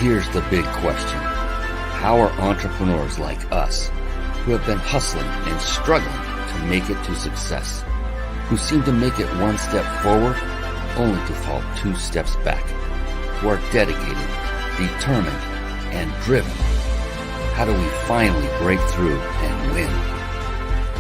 here's the big question. How are entrepreneurs like us, who have been hustling and struggling to make it to success, who seem to make it one step forward only to fall two steps back, who are dedicated, determined, and driven, how do we finally break through and win?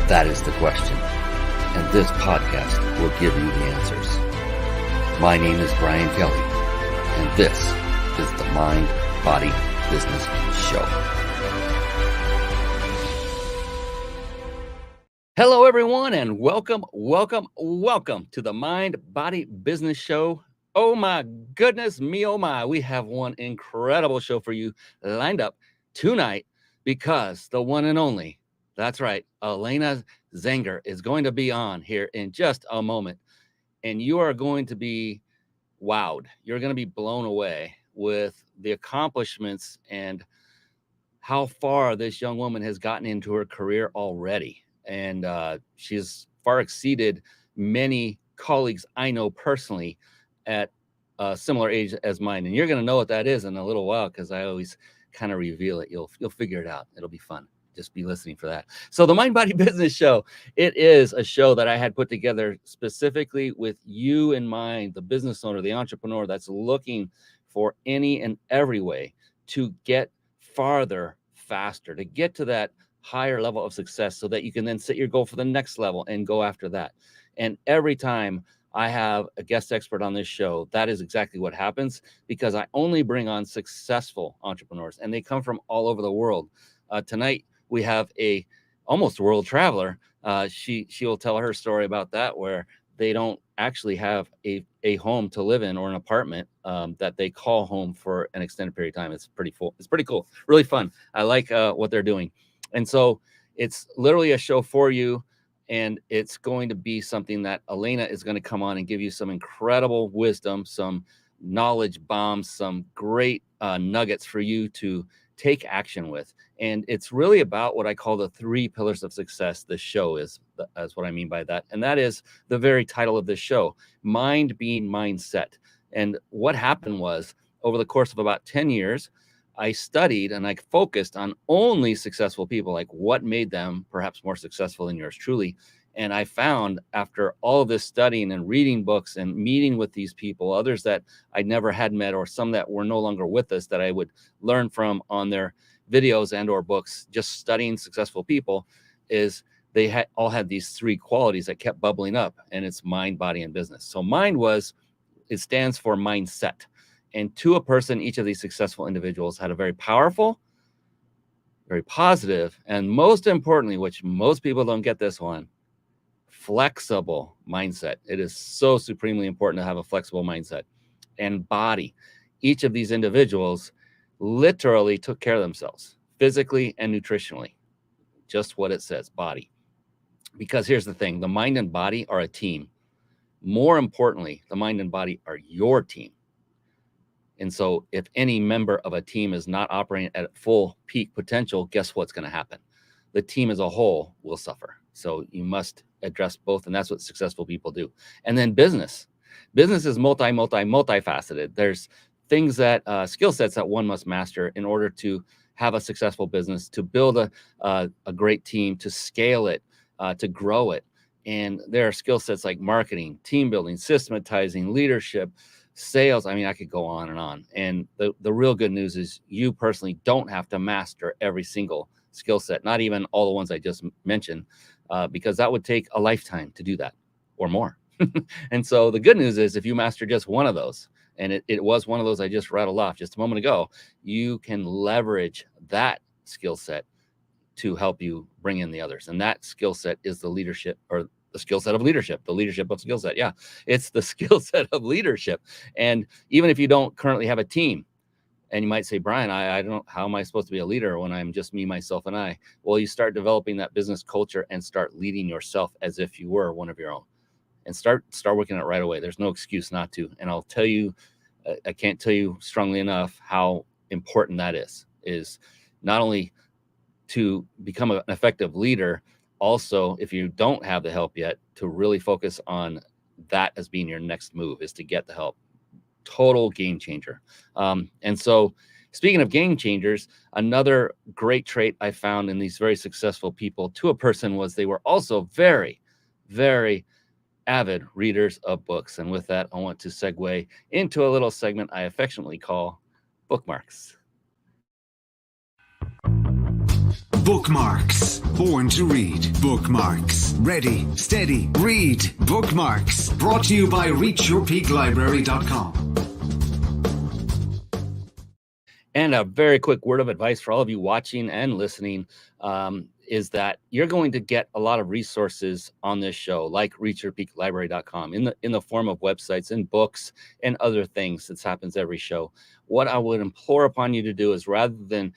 That is the question, and this podcast will give you the answers. My name is Brian Kelly, and this is the Mind, Body, Business Show. Hello, everyone, and welcome to the Mind, Body, Business Show. Oh my goodness me, oh my, we have one incredible show for you lined up tonight because the one and only, that's right, Alayna Zenger is going to be on here in just a moment, and you are going to be wowed. You're going to be blown away with the accomplishments and how far this young woman has gotten into her career already. And she's far exceeded many colleagues I know personally at a similar age as mine. And you're going to know what that is in a little while because I always kind of reveal it. You'll figure it out. It'll be fun. Just be listening for that. So the Mind, Body, Business Show, it is a show that I had put together specifically with you in mind, the business owner, the entrepreneur that's looking for any and every way to get farther, faster, to get to that higher level of success so that you can then set your goal for the next level and go after that. And every time I have a guest expert on this show, that is exactly what happens because I only bring on successful entrepreneurs and they come from all over the world. Tonight, we have a almost world traveler. She will tell her story about that, where they don't actually have a home to live in or an apartment that they call home for an extended period of time. It's pretty full. It's pretty cool. Really fun. I like what they're doing. And so it's literally a show for you. And it's going to be something that Alayna is going to come on and give you some incredible wisdom, some knowledge bombs, some great nuggets for you to take action with. And it's really about what I call the 3 pillars of success. The show is what I mean by that. And that is the very title of this show, Mind Being Mindset. And what happened was over the course of about 10 years, I studied and I focused on only successful people, like what made them perhaps more successful than yours truly. And I found after all of this studying and reading books and meeting with these people, others that I never had met or some that were no longer with us that I would learn from on their videos and or books, just studying successful people, is they all had these 3 qualities that kept bubbling up, and it's mind, body, and business. So it stands for mindset. And to a person, each of these successful individuals had a very powerful, very positive, and most importantly, which most people don't get this one, flexible mindset. It is so supremely important to have a flexible mindset. And body. Each of these individuals literally took care of themselves physically and nutritionally. Just what it says, body. Because here's the thing, the mind and body are a team. More importantly, the mind and body are your team. And so if any member of a team is not operating at full peak potential, guess what's going to happen? The team as a whole will suffer. So you must address both, and that's what successful people do. And then business. Business is multifaceted. There's things that, skill sets that one must master in order to have a successful business, to build a great team, to scale it, to grow it. And there are skill sets like marketing, team building, systematizing, leadership, sales. I mean, I could go on and on. And the real good news is you personally don't have to master every single skill set, not even all the ones I just mentioned, because that would take a lifetime to do that or more. And so the good news is if you master just one of those, and it was one of those I just rattled off just a moment ago, you can leverage that skill set to help you bring in the others. And that skill set is the leadership, or the skill set of leadership, the leadership of skill set. Yeah, it's the skill set of leadership. And even if you don't currently have a team, and you might say, Brian, I don't, how am I supposed to be a leader when I'm just me, myself, and I? Well, you start developing that business culture and start leading yourself as if you were one of your own, and start working it right away. There's no excuse not to. And I'll tell you, I can't tell you strongly enough how important that is not only to become an effective leader, also, if you don't have the help yet, to really focus on that as being your next move, is to get the help. Total game changer. And so Speaking of game changers, another great trait I found in these very successful people to a person was they were also very, very avid readers of books. And with that, I want to segue into a little segment I affectionately call bookmarks. Bookmarks. Born to read. Bookmarks. Ready, steady, read. Bookmarks. Brought to you by reachyourpeaklibrary.com. And a very quick word of advice for all of you watching and listening is that you're going to get a lot of resources on this show, like reachyourpeaklibrary.com, in the form of websites and books and other things. This happens every show. What I would implore upon you to do is, rather than,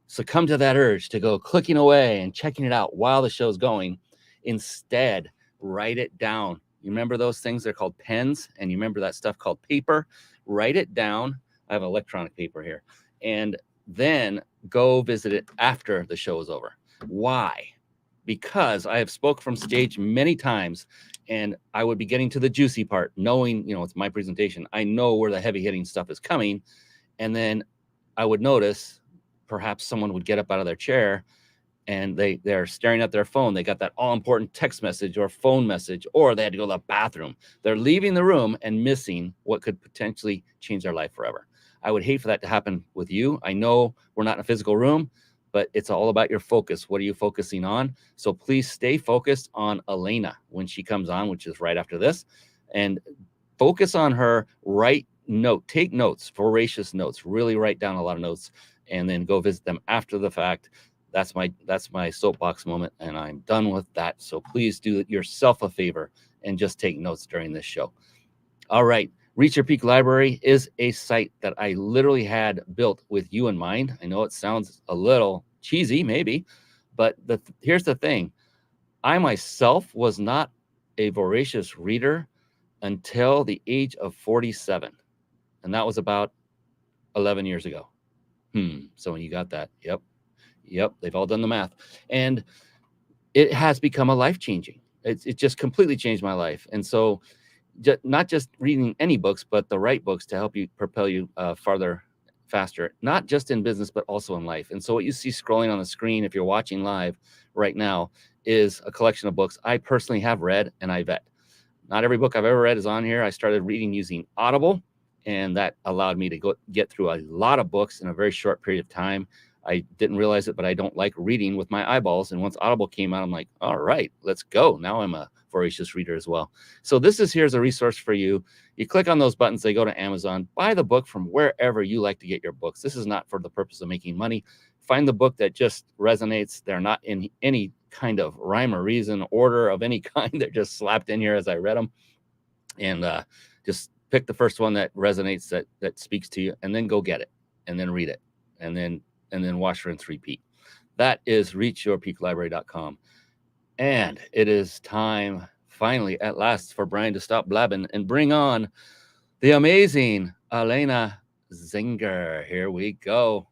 succumb to that urge to go clicking away and checking it out while the show's going, instead, write it down. You remember those things? They're called pens. And you remember that stuff called paper? Write it down. I have electronic paper here. And then go visit it after the show is over. Why? Because I have spoke from stage many times, and I would be getting to the juicy part, knowing, it's my presentation. I know where the heavy hitting stuff is coming. And then I would notice perhaps someone would get up out of their chair and they're staring at their phone. They got that all important text message or phone message, or they had to go to the bathroom. They're leaving the room and missing what could potentially change their life forever. I would hate for that to happen with you. I know we're not in a physical room, but it's all about your focus. What are you focusing on? So please stay focused on Alayna when she comes on, which is right after this, and focus on her. Take notes, voracious notes, really write down a lot of notes, and then go visit them after the fact. That's my soapbox moment, and I'm done with that. So please do yourself a favor and just take notes during this show. All right. Reach Your Peak Library is a site that I literally had built with you in mind. I know it sounds a little cheesy, maybe, but here's the thing. I myself was not a voracious reader until the age of 47. And that was about 11 years ago. So when you got that, yep, they've all done the math. And it has become a life-changing. It just completely changed my life. And so not just reading any books, but the right books to help you propel you farther, faster, not just in business, but also in life. And so what you see scrolling on the screen, if you're watching live right now, is a collection of books I personally have read and I vet. Not every book I've ever read is on here. I started reading using Audible, and that allowed me to get through a lot of books in a very short period of time. I didn't realize it, but I don't like reading with my eyeballs. And once Audible came out, I'm like, all right, let's go. Now I'm a voracious reader as well. So here's a resource for you. You click on those buttons, they go to Amazon, buy the book from wherever you like to get your books. This is not for the purpose of making money. Find the book that just resonates. They're not in any kind of rhyme or reason order of any kind. They're just slapped in here as I read them. And just pick the first one that resonates, that speaks to you, and then go get it and then read it and then wash, rinse, repeat. That is reachyourpeaklibrary.com. And it is time, finally, at last, for Brian to stop blabbing and bring on the amazing Alayna Zenger. Here we go.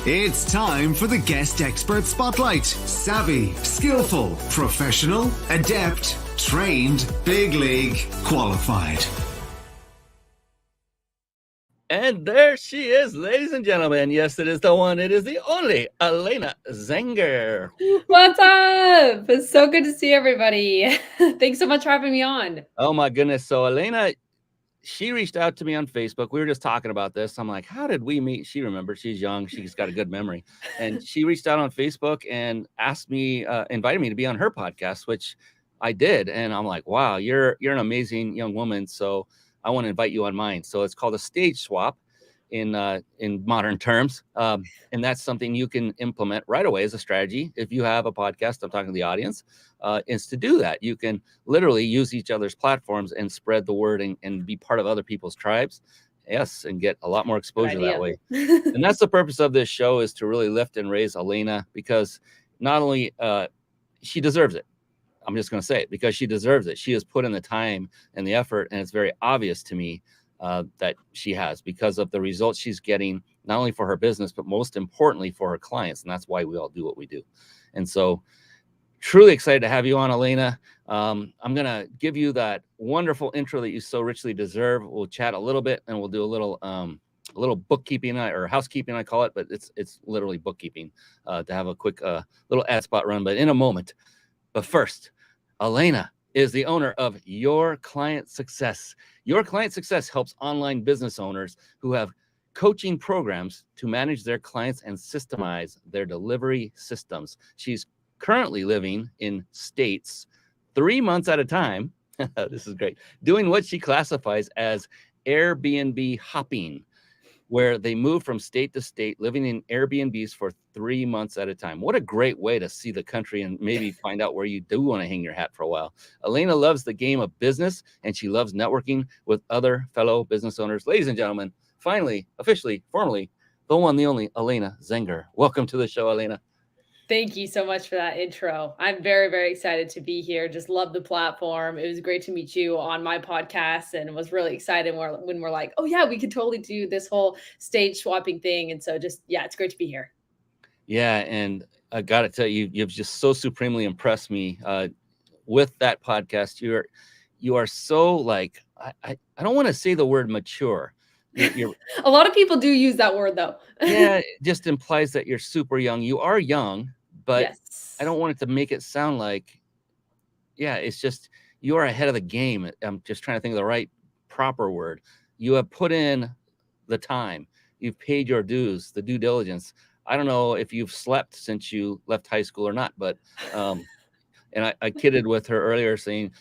It's time for the Guest Expert Spotlight. Savvy, skillful, professional, adept, trained, big league, qualified. And there she is, ladies and gentlemen. Yes, it is the one. It is the only Alayna Zenger. What's up? It's so good to see everybody. Thanks so much for having me on. Oh, my goodness. So Alayna, she reached out to me on Facebook. We were just talking about this. I'm like, how did we meet? She remembers. She's young. She's got a good memory. And she reached out on Facebook and asked me, invited me to be on her podcast, which I did. And I'm like, wow, you're an amazing young woman. So I want to invite you on mine. So it's called a stage swap in modern terms. And that's something you can implement right away as a strategy. If you have a podcast, I'm talking to the audience, is to do that. You can literally use each other's platforms and spread the word and be part of other people's tribes. Yes, and get a lot more exposure that way. And that's the purpose of this show, is to really lift and raise Alayna, because not only she deserves it. I'm just going to say it because she deserves it. She has put in the time and the effort, and it's very obvious to me that she has, because of the results she's getting, not only for her business, but most importantly for her clients. And that's why we all do what we do. And so Truly excited to have you on, Alayna. I'm going to give you that wonderful intro that you so richly deserve. We'll chat a little bit and we'll do a little bookkeeping or housekeeping, I call it, but it's literally bookkeeping to have a quick little ad spot run, but in a moment. But first, Alayna is the owner of Your Client Success. Your Client Success helps online business owners who have coaching programs to manage their clients and systemize their delivery systems. She's currently living in states 3 months at a time. This is great. Doing what she classifies as Airbnb hopping, where they move from state to state, living in Airbnbs for 3 months at a time. What a great way to see the country and maybe find out where you do want to hang your hat for a while. Alayna loves the game of business, and she loves networking with other fellow business owners. Ladies and gentlemen, finally, officially, formally, the one, the only Alayna Zenger. Welcome to the show, Alayna. Thank you so much for that intro. I'm very, very excited to be here. Just love the platform. It was great to meet you on my podcast and was really excited when we're like, oh, yeah, we could totally do this whole stage swapping thing. And so just, yeah, it's great to be here. Yeah. And I got to tell you, you've just so supremely impressed me with that podcast. You are so like, I don't want to say the word mature. You're A lot of people do use that word, though. yeah, it just implies that you're super young. You are young, but Yes. I don't want it to make it sound like, yeah, it's just you are ahead of the game. I'm just trying to think of the right proper word. You have put in the time. You've paid your dues, the due diligence. I don't know if you've slept since you left high school or not, but and I kidded with her earlier saying,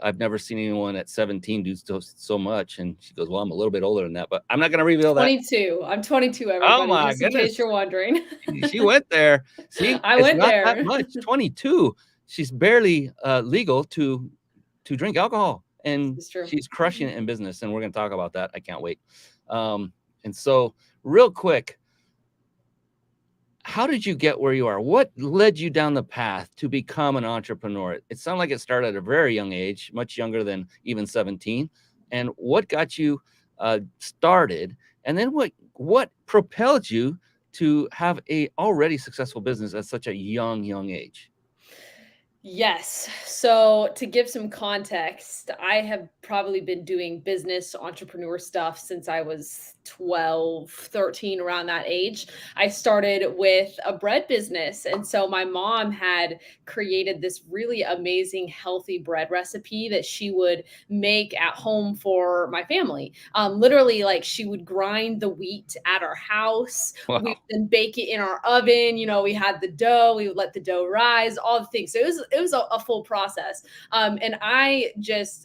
I've never seen anyone at 17 do so much. And she goes, well, I'm a little bit older than that, but I'm not going to reveal that. 22. I'm 22, Oh everybody, my just in goodness. case you're wondering. She went there. See, I it's went not there. that much. 22. She's barely legal to drink alcohol, and It's true. she's crushing it in business. And we're going to talk about that. I can't wait. And so, real quick, how did you get where you are? What led you down the path to become an entrepreneur? It sounded like it started at a very young age, much younger than even 17. And what got you started? And then what propelled you to have a already successful business at such a young age? Yes. So, to give some context, I have probably been doing business entrepreneur stuff since I was 12, 13, around that age. I started with a bread business. And so, my mom had created this really amazing, healthy bread recipe that she would make at home for my family. Literally, like she would grind the wheat at our house. We Wow. would then bake it in our oven. We had the dough. We would let the dough rise. All the things. So it was a full process. And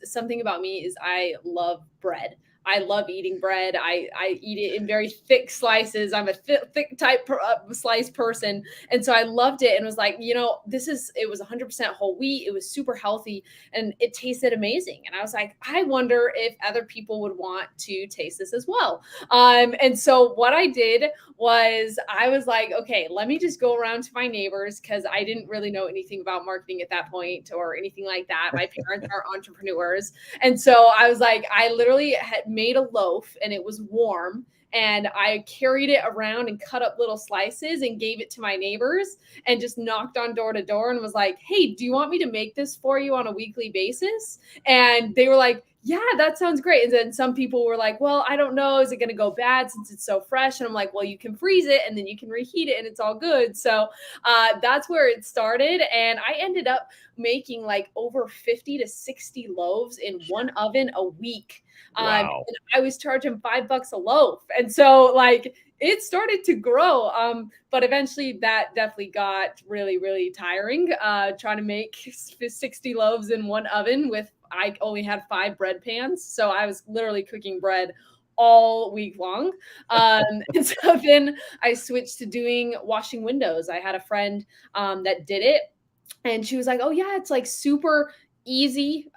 something about me is I love bread. I love eating bread. I eat it in very thick slices. I'm a thick type slice person, and so I loved it and was like, it was 100% whole wheat. It was super healthy and it tasted amazing. And I was like, I wonder if other people would want to taste this as well. And so what I did was I was like, okay, let me just go around to my neighbors because I didn't really know anything about marketing at that point or anything like that. My parents are entrepreneurs. And so I was like, I literally had made a loaf and it was warm. And I carried it around and cut up little slices and gave it to my neighbors and just knocked on door to door and was like, hey, do you want me to make this for you on a weekly basis? And they were like, yeah, that sounds great. And then some people were like, well, I don't know. Is it going to go bad since it's so fresh? And I'm like, well, you can freeze it and then you can reheat it and it's all good. So that's where it started. And I ended up making like over 50 to 60 loaves in one oven a week. Wow. And I was charging $5 a loaf. And so like it started to grow. But eventually that definitely got really, really tiring. Trying to make 60 loaves in one oven I only had 5 bread pans. So I was literally cooking bread all week long. And so then I switched to doing washing windows. I had a friend that did it. And she was like, oh, yeah, it's like super easy.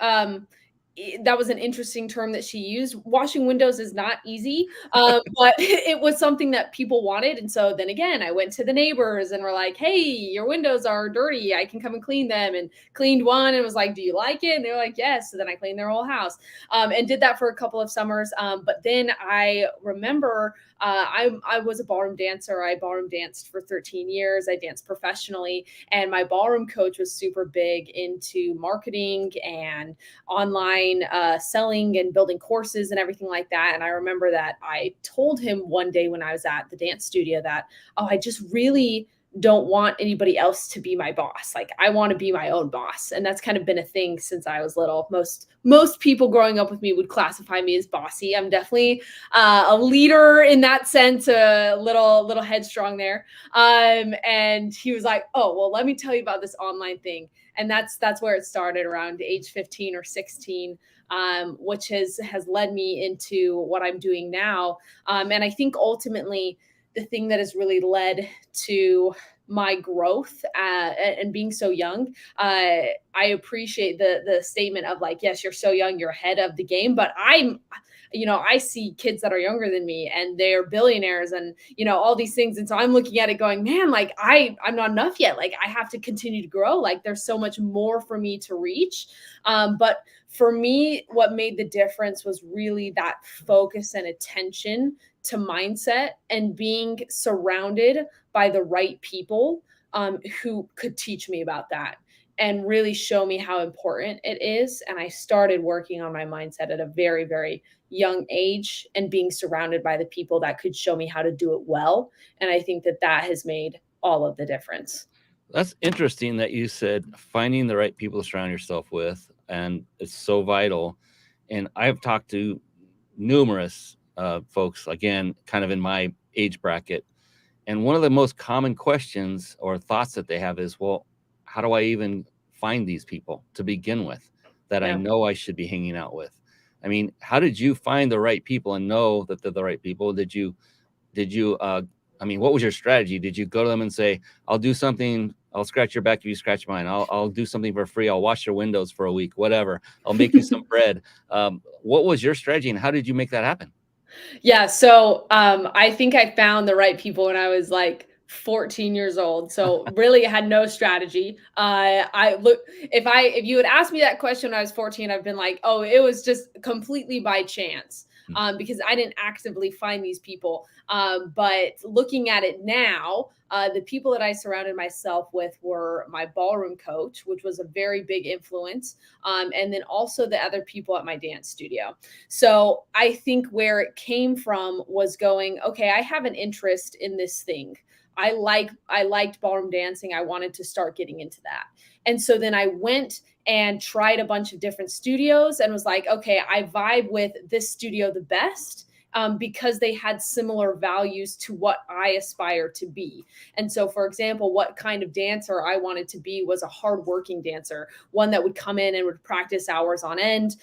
That was an interesting term that she used. Washing windows is not easy, but it was something that people wanted. And so then again, I went to the neighbors and were like, hey, your windows are dirty. I can come and clean them, and cleaned one and was like, do you like it? And they were like, yes. So then I cleaned their whole house and did that for a couple of summers. But then I remember I was a ballroom dancer. I ballroom danced for 13 years. I danced professionally, and my ballroom coach was super big into marketing and online selling and building courses and everything like that. And I remember that I told him one day when I was at the dance studio that, oh, I just really don't want anybody else to be my boss. Like, I want to be my own boss. And that's kind of been a thing since I was little. Most people growing up with me would classify me as bossy. I'm definitely a leader in that sense, a little headstrong there. And he was like, oh, well, let me tell you about this online thing. And that's where it started around age 15 or 16. Which has led me into what I'm doing now. And I think ultimately the thing that has really led to my growth and being so young, I appreciate the statement of like, yes, you're so young, you're ahead of the game, but I see kids that are younger than me and they're billionaires and, all these things. And so I'm looking at it going, man, like I'm not enough yet. Like, I have to continue to grow. Like, there's so much more for me to reach. But for me, what made the difference was really that focus and attention to mindset and being surrounded by the right people who could teach me about that and really show me how important it is. And I started working on my mindset at a very, very young age and being surrounded by the people that could show me how to do it well. And I think that has made all of the difference. That's interesting that you said finding the right people to surround yourself with, and it's so vital. And I've talked to numerous folks, again, kind of in my age bracket, and one of the most common questions or thoughts that they have is, well, how do I even find these people to begin with that I Yeah. know I should be hanging out with? I mean, how did you find the right people and know that they're the right people? Did you I mean, what was your strategy? Did you go to them and say, I'll do something, I'll scratch your back if you scratch mine. I'll do something for free. I'll wash your windows for a week, whatever. I'll make you some bread. What was your strategy and how did you make that happen? Yeah. So I think I found the right people when I was like 14 years old. So really had no strategy. If you had asked me that question when I was 14, I've been like, oh, it was just completely by chance. Because I didn't actively find these people. But looking at it now, the people that I surrounded myself with were my ballroom coach, which was a very big influence, and then also the other people at my dance studio. So I think where it came from was going, okay, I have an interest in this thing. I liked ballroom dancing. I wanted to start getting into that. And so then I went and tried a bunch of different studios and was like, okay, I vibe with this studio the best. Because they had similar values to what I aspire to be. And so, for example, what kind of dancer I wanted to be was a hardworking dancer, one that would come in and would practice hours on end,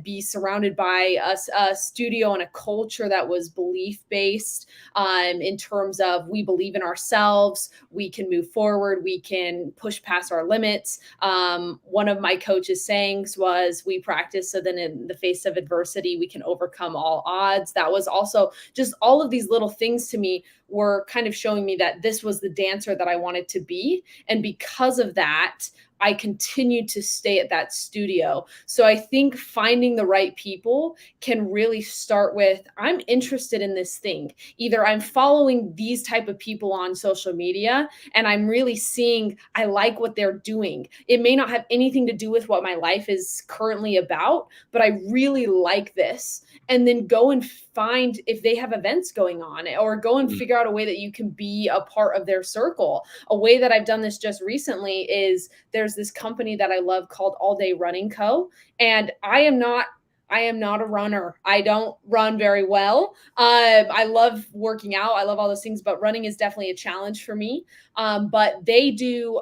be surrounded by a studio and a culture that was belief based, in terms of we believe in ourselves, we can move forward, we can push past our limits. One of my coach's sayings was, we practice so then in the face of adversity, we can overcome all odds. That was also just all of these little things to me were kind of showing me that this was the dancer that I wanted to be. And because of that, I continued to stay at that studio. So I think finding the right people can really start with, I'm interested in this thing. Either I'm following these type of people on social media and I'm really seeing, I like what they're doing. It may not have anything to do with what my life is currently about, but I really like this. And then go and find if they have events going on, or go and figure out a way that you can be a part of their circle. A way that I've done this just recently is there's this company that I love called All Day Running Co. And I am not a runner. I don't run very well. I love working out. I love all those things, but running is definitely a challenge for me. But they do,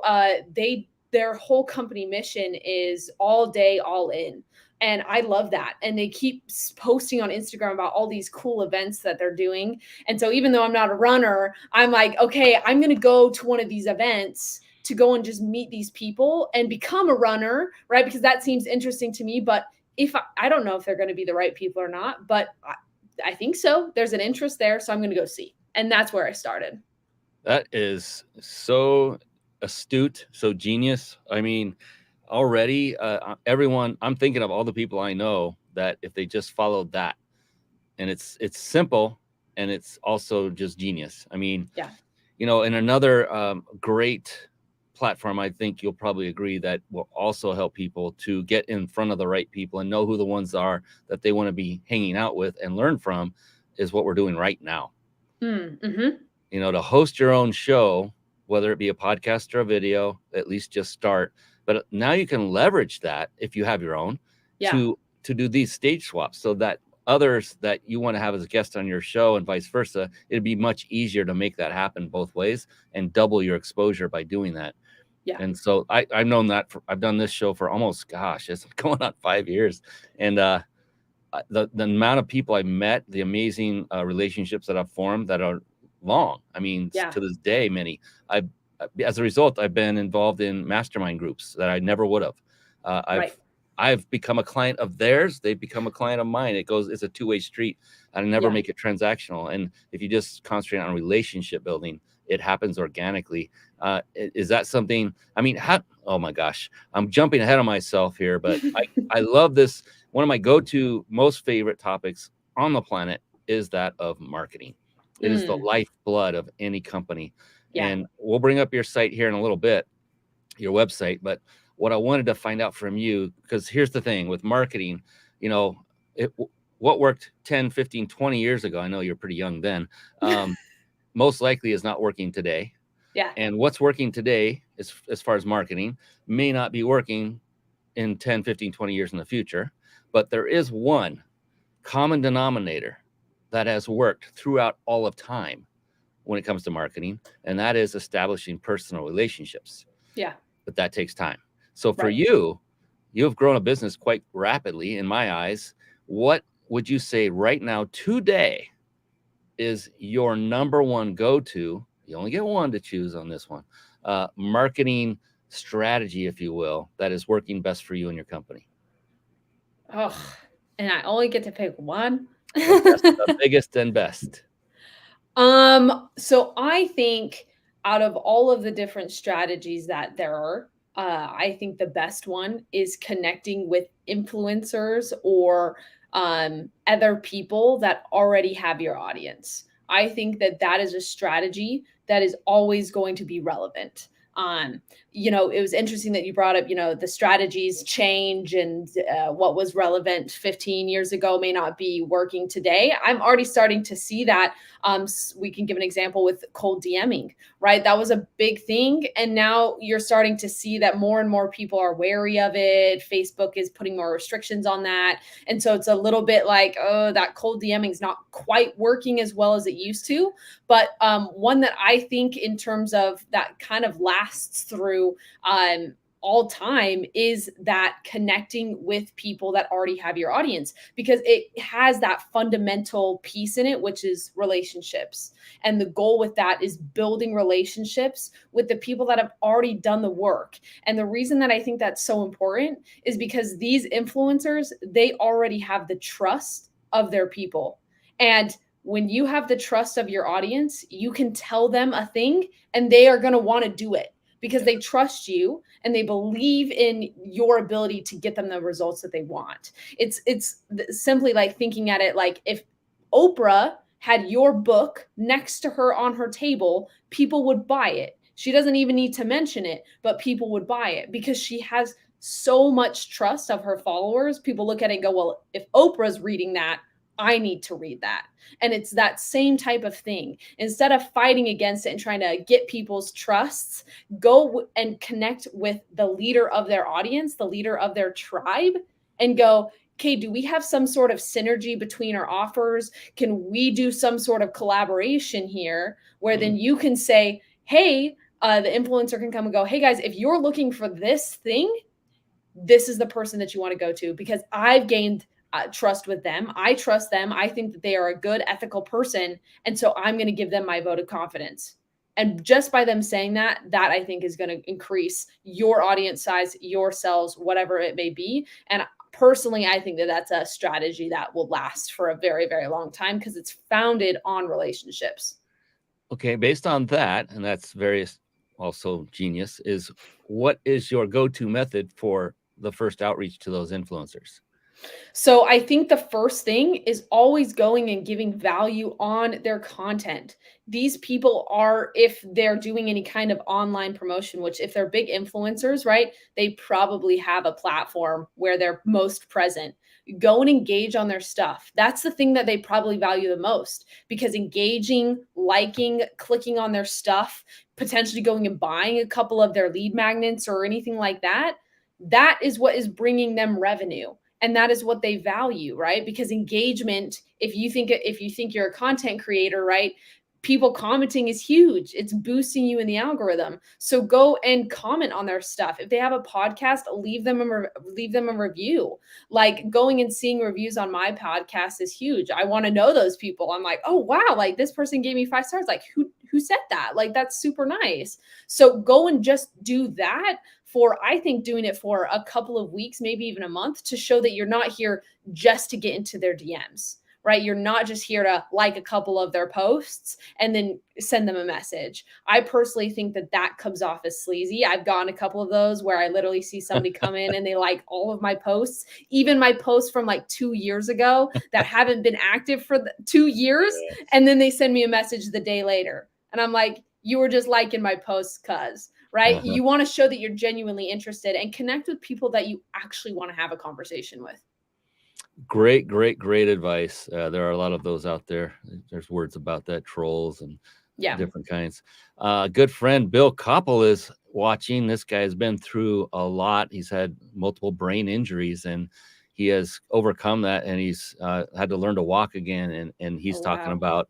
their whole company mission is all day, all in. And I love that. And they keep posting on Instagram about all these cool events that they're doing. And so even though I'm not a runner, I'm like, okay, I'm going to go to one of these events to go and just meet these people and become a runner, right? Because that seems interesting to me. But if I don't know if they're going to be the right people or not, but I think so. There's an interest there. So I'm going to go see. And that's where I started. That is so astute, so genius. I mean, already everyone, I'm thinking of all the people I know that if they just followed that, and it's simple, and it's also just genius. I mean, Yeah. and another great platform, I think you'll probably agree, that will also help people to get in front of the right people and know who the ones are that they want to be hanging out with and learn from, is what we're doing right now. Mm-hmm. To host your own show, whether it be a podcast or a video, at least just start. But now you can leverage that, if you have your own, Yeah. to do these stage swaps, so that others that you want to have as a guest on your show and vice versa, it'd be much easier to make that happen both ways and double your exposure by doing that. Yeah. And so I've known that I've done this show for almost, gosh, it's going on 5 years. And the amount of people I've met, the amazing relationships that I've formed that are long. I mean, Yeah. to this day, many. As a result, I've been involved in mastermind groups that I never would have. Right. I've become a client of theirs. They've become a client of mine. It's a two-way street. I never Yeah. make it transactional. And if you just concentrate on relationship building, it happens organically. Is that something? I mean, oh my gosh, I'm jumping ahead of myself here, but I love this. One of my go-to most favorite topics on the planet is that of marketing. It is the Mm. lifeblood of any company. Yeah. And we'll bring up your site here in a little bit, your website. But what I wanted to find out from you, because here's the thing with marketing, what worked 10, 15, 20 years ago, I know you're pretty young then, most likely is not working today. Yeah. And what's working today, as far as marketing, may not be working in 10, 15, 20 years in the future. But there is one common denominator that has worked throughout all of time when it comes to marketing, and that is establishing personal relationships. Yeah. But that takes time. So for Right. you have grown a business quite rapidly in my eyes. What would you say right now, today, is your number one go-to? You only get one to choose on this one. Marketing strategy, if you will, that is working best for you and your company. Oh, and I only get to pick one. The biggest and best. So I think out of all of the different strategies that there are, I think the best one is connecting with influencers or other people that already have your audience. I think that that is a strategy that is always going to be relevant. It was interesting that you brought up, the strategies change and what was relevant 15 years ago may not be working today. I'm already starting to see that. We can give an example with cold DMing, right? That was a big thing. And now you're starting to see that more and more people are wary of it. Facebook is putting more restrictions on that. And so it's a little bit like, oh, that cold DMing is not quite working as well as it used to. But one that I think in terms of that kind of lasts through all time is that connecting with people that already have your audience, because it has that fundamental piece in it, which is relationships. And the goal with that is building relationships with the people that have already done the work. And the reason that I think that's so important is because these influencers, they already have the trust of their people. And when you have the trust of your audience, you can tell them a thing and they are going to want to do it because they trust you and they believe in your ability to get them the results that they want. It's simply like thinking at it like if Oprah had your book next to her on her table, people would buy it. She doesn't even need to mention it, but people would buy it because she has so much trust of her followers. People look at it and go, well, if Oprah's reading that, I need to read that. And it's that same type of thing. Instead of fighting against it and trying to get people's trusts, go and connect with the leader of their audience, the leader of their tribe, and go, okay, do we have some sort of synergy between our offers? Can we do some sort of collaboration here where then you can say, hey, the influencer can come and go, hey guys, if you're looking for this thing, this is the person that you want to go to because I've gained trust with them. I trust them. I think that they are a good, ethical person. And so I'm going to give them my vote of confidence. And just by them saying that I think is going to increase your audience size, your sales, whatever it may be. And personally, I think that that's a strategy that will last for a very, very long time because it's founded on relationships. Okay, based on that, and that's very also genius, is what is your go-to method for the first outreach to those influencers? So I think the first thing is always going and giving value on their content. These people are, if they're doing any kind of online promotion, which if they're big influencers, right, they probably have a platform where they're most present. Go and engage on their stuff. That's the thing that they probably value the most, because engaging, liking, clicking on their stuff, potentially going and buying a couple of their lead magnets or anything like that, that is what is bringing them revenue, and that is what they value, right? Because engagement, if you think you're a content creator, right, people commenting is huge. It's boosting you in the algorithm. So go and comment on their stuff. If they have a podcast, leave them a review. Like, going and seeing reviews on my podcast is huge. I want to know those people. I'm like, oh wow, like this person gave me 5 stars. Like, who said that? Like, that's super nice. So go and just do that for, I think, doing it for a couple of weeks, maybe even a month, to show that you're not here just to get into their DMs, right? You're not just here to like a couple of their posts and then send them a message. I personally think that that comes off as sleazy. I've gotten a couple of those where I literally see somebody come in and they like all of my posts, even my posts from like 2 years ago that haven't been active for 2 years. And then they send me a message the day later. And I'm like, you were just liking my posts, right? Uh-huh. You want to show that you're genuinely interested and connect with people that you actually want to have a conversation with. Great advice. There are a lot of those out there. There's words about that, trolls and different kinds. Good friend Bill Koppel is watching. This guy has been through a lot. He's had multiple brain injuries and he has overcome that, and he's had to learn to walk again. And he's talking about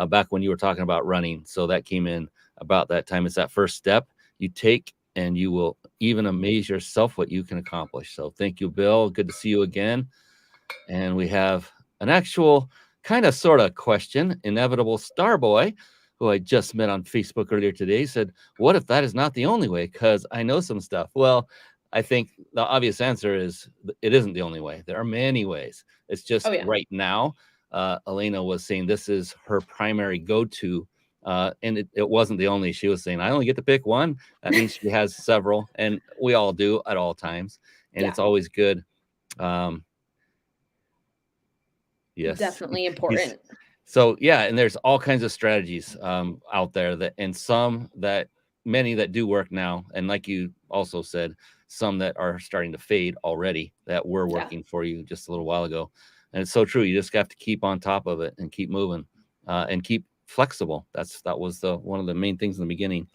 back when you were talking about running. So that came in about that time. It's that first step you take, and you will even amaze yourself what you can accomplish. So thank you, Bill. Good to see you again. And we have an actual kind of sort of question. Inevitable Starboy, who I just met on Facebook earlier today, said, what if that is not the only way? Because I know some stuff. Well, I think the obvious answer is it isn't the only way. There are many ways. It's just right now, Alayna was saying this is her primary go-to. And it wasn't the only. She was saying, I only get to pick one. That means she has several, and we all do at all times. And it's always good. Yes, definitely important. So and there's all kinds of strategies out there many that do work now. And like you also said, some that are starting to fade already that were working for you just a little while ago. And it's so true. You just have to keep on top of it and keep moving and keep flexible. That was one of the main things in the beginning.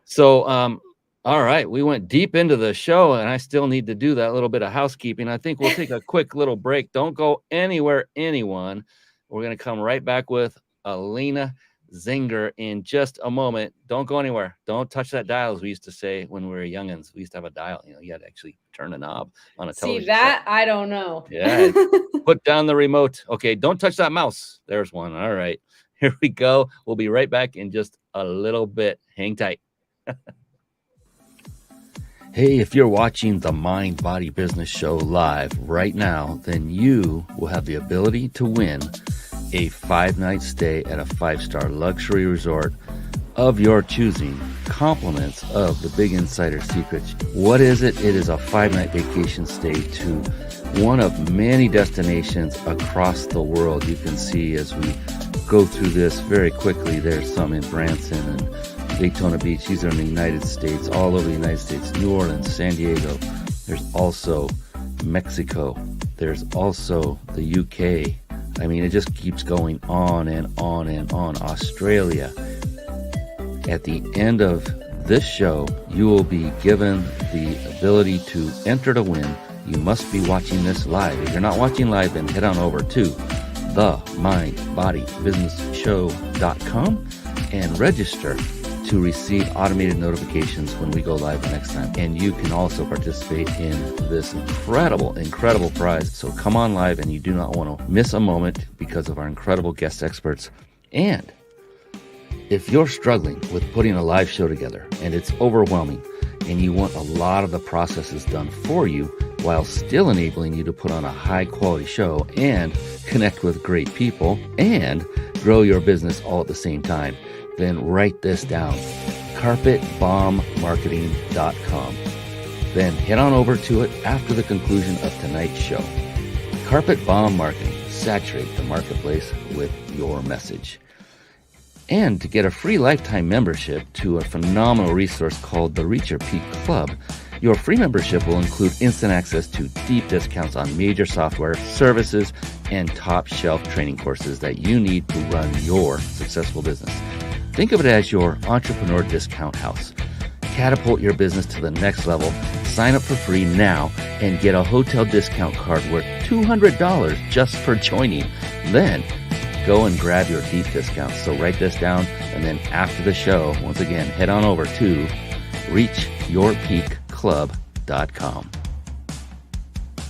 So all right, we went deep into the show, and I still need to do that little bit of housekeeping. I think we'll take a quick little break. Don't go anywhere, anyone. We're going to come right back with Alayna Zenger in just a moment. Don't go anywhere. Don't touch that dial, as we used to say when we were youngins. We used to have a dial. You had to actually turn a knob on a television. See that? I don't know. Yeah. Put down the remote. Okay, don't touch that mouse. There's one. All right. Here we go. We'll be right back in just a little bit. Hang tight. Hey, if you're watching the Mind Body Business Show live right now, then you will have the ability to win a 5-night stay at a 5-star luxury resort of your choosing, compliments of the Big Insider Secrets. What is it? It is a 5-night vacation stay to one of many destinations across the world. You can see as we go through this very quickly, there's some in Branson and Daytona Beach. These are in the United States, all over the United States, New Orleans, San Diego. There's also Mexico. There's also the UK. I mean, it just keeps going on and on and on. Australia. At the end of this show, you will be given the ability to enter to win. You must be watching this live. If you're not watching live, then head on over to themindbodybusinessshow.com and register to receive automated notifications when we go live the next time. And you can also participate in this incredible prize. So come on live, and you do not want to miss a moment because of our incredible guest experts. And if you're struggling with putting a live show together and it's overwhelming and you want a lot of the processes done for you while still enabling you to put on a high quality show and connect with great people and grow your business all at the same time, then write this down, carpetbombmarketing.com. Then head on over to it after the conclusion of tonight's show. Carpet Bomb Marketing. Saturate the marketplace with your message. And to get a free lifetime membership to a phenomenal resource called the Reach Your Peak Club, your free membership will include instant access to deep discounts on major software, services, and top shelf training courses that you need to run your successful business. Think of it as your entrepreneur discount house. Catapult your business to the next level. Sign up for free now and get a hotel discount card worth $200 just for joining. Then go and grab your deep discounts. So write this down, and then after the show, once again, head on over to reachyourpeakclub.com.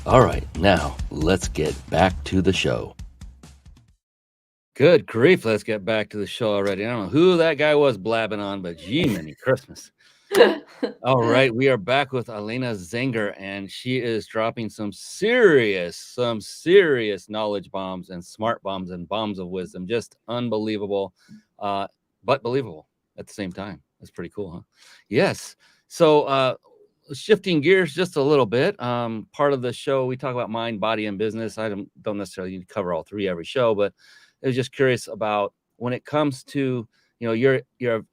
All right, now let's get back to the show. Good grief, let's get back to the show already. I don't know who that guy was blabbing on, but gee, many Christmas. All right, we are back with Alayna Zenger, and she is dropping some serious knowledge bombs and smart bombs and bombs of wisdom. Just unbelievable, but believable at the same time. That's pretty cool, huh? Yes. So shifting gears just a little bit. Part of the show, we talk about mind, body, and business. I don't necessarily need to cover all three every show, but I was just curious about when it comes to, you're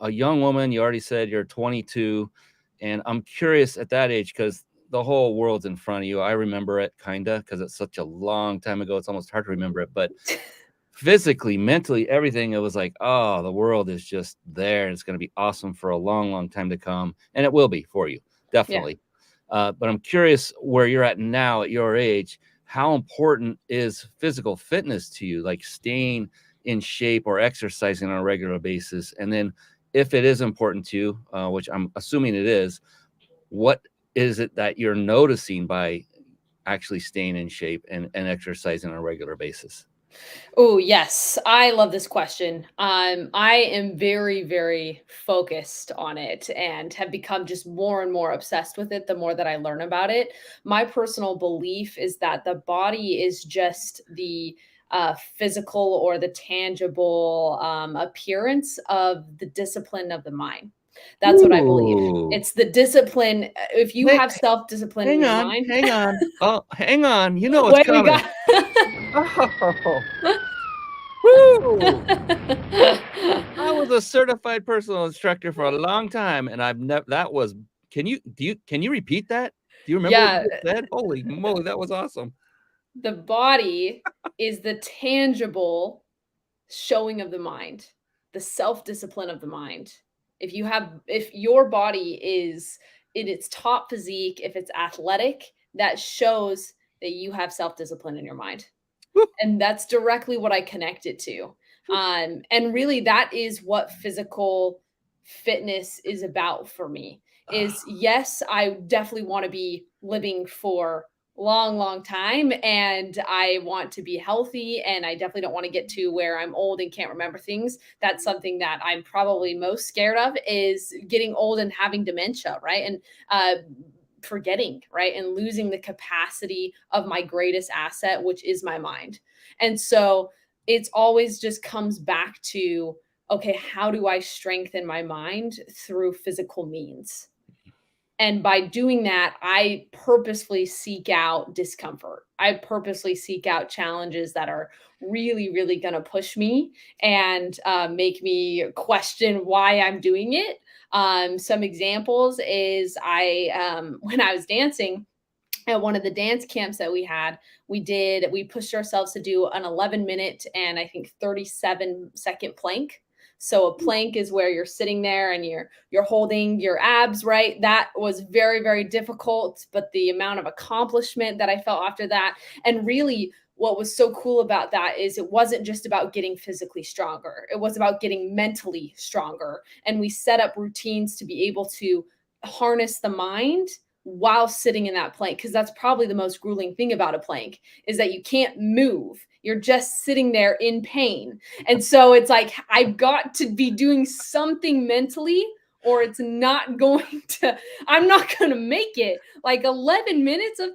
a young woman. You already said you're 22, and I'm curious at that age because the whole world's in front of you. I remember it kinda because it's such a long time ago. It's almost hard to remember it, but physically, mentally, everything. It was like, oh, the world is just there, and it's going to be awesome for a long, long time to come, and it will be for you, definitely. Yeah. But I'm curious where you're at now at your age. How important is physical fitness to you, like staying in shape or exercising on a regular basis? And then if it is important to you, which I'm assuming it is, what is it that you're noticing by actually staying in shape and exercising on a regular basis? Oh, yes. I love this question. I am very, very focused on it and have become just more and more obsessed with it the more that I learn about it. My personal belief is that the body is just the physical or the tangible appearance of the discipline of the mind. That's what I believe. Ooh. It's the discone. If you have self-discipline in your mind. Hang on. Oh, hang on. You know what's Wait, we coming. got. Oh. Woo! I was a certified personal instructor for a long time, and I've never. That was. Can you repeat that? Do you remember what you just said? Holy moly, that was awesome. The body is the tangible showing of the mind, the self-discipline of the mind. If your body is in its top physique, if it's athletic, that shows that you have self-discipline in your mind. And that's directly what I connect it to. And really that is what physical fitness is about for me. Is yes, I definitely want to be living for long time, and I want to be healthy, and I definitely don't want to get to where I'm old and can't remember things. That's something that I'm probably most scared of, is getting old and having dementia, right? And forgetting, right? And losing the capacity of my greatest asset, which is my mind. And so it's always just comes back to, okay, how do I strengthen my mind through physical means? And by doing that, I purposefully seek out discomfort. I purposely seek out challenges that are really, really going to push me and make me question why I'm doing it. Some examples is when I was dancing at one of the dance camps that we had, we pushed ourselves to do an 11-minute and I think 37-second plank. So a plank is where you're sitting there and you're holding your abs, right? That was very, very difficult, but the amount of accomplishment that I felt after that, and really what was so cool about that is it wasn't just about getting physically stronger. It was about getting mentally stronger. And we set up routines to be able to harness the mind while sitting in that plank, because that's probably the most grueling thing about a plank, is that you can't move. You're just sitting there in pain. And so it's like, I've got to be doing something mentally, or it's not going to, I'm not going to make it. Like 11 minutes of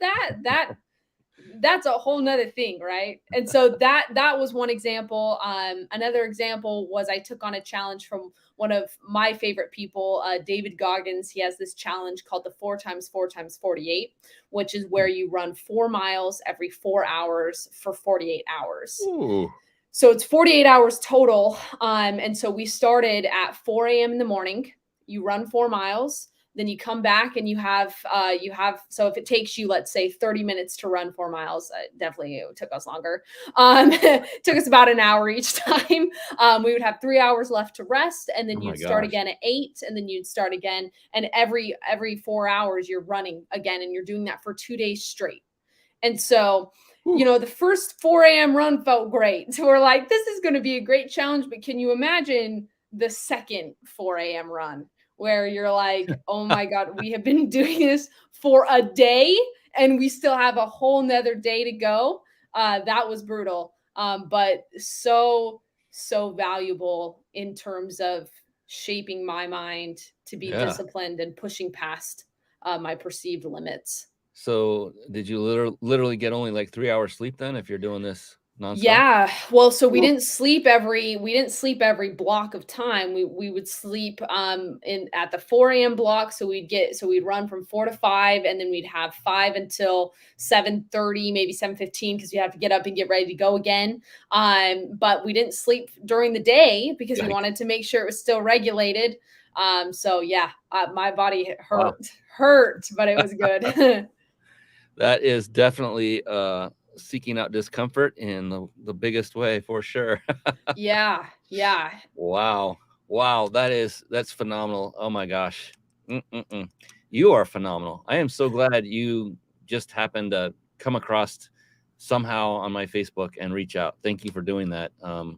that's a whole nother thing, right? And so that was one example. Another example was I took on a challenge from one of my favorite people, David Goggins. He has this challenge called the 4x4x48, which is where you run 4 miles every 4 hours for 48 hours. Ooh. So it's 48 hours total. And so we started at 4 a.m. in the morning. You run 4 miles, then you come back and you have, so if it takes you, let's say 30 minutes to run 4 miles, definitely it took us longer. It took us about an hour each time. We would have 3 hours left to rest, and then Oh my you'd start gosh. again at 8, and then you'd start again. And every 4 hours you're running again, and you're doing that for 2 days straight. And so, you know, the first 4 a.m. run felt great. So we're like, this is going to be a great challenge. But can you imagine the second 4 a.m. run where you're like, oh my God, we have been doing this for a day and we still have a whole nother day to go? That was brutal. But so valuable in terms of shaping my mind to be Yeah. disciplined and pushing past my perceived limits. So did you literally get only like 3 hours sleep then if you're doing this nonstop? Yeah. Well, so we Ooh. didn't sleep every block of time. We would sleep in at the 4 a.m. block. So we'd run from 4 to 5, and then we'd have 5 until 7:30, maybe 7:15, because we have to get up and get ready to go again. But we didn't sleep during the day because we Yikes. wanted to make sure it was still regulated. So yeah, my body Wow. hurt, but it was good. That is definitely seeking out discomfort in the biggest way for sure. Yeah. Yeah. Wow. Wow. That's phenomenal. Oh my gosh. Mm-mm-mm. You are phenomenal. I am so glad you just happened to come across somehow on my Facebook and reach out. Thank you for doing that.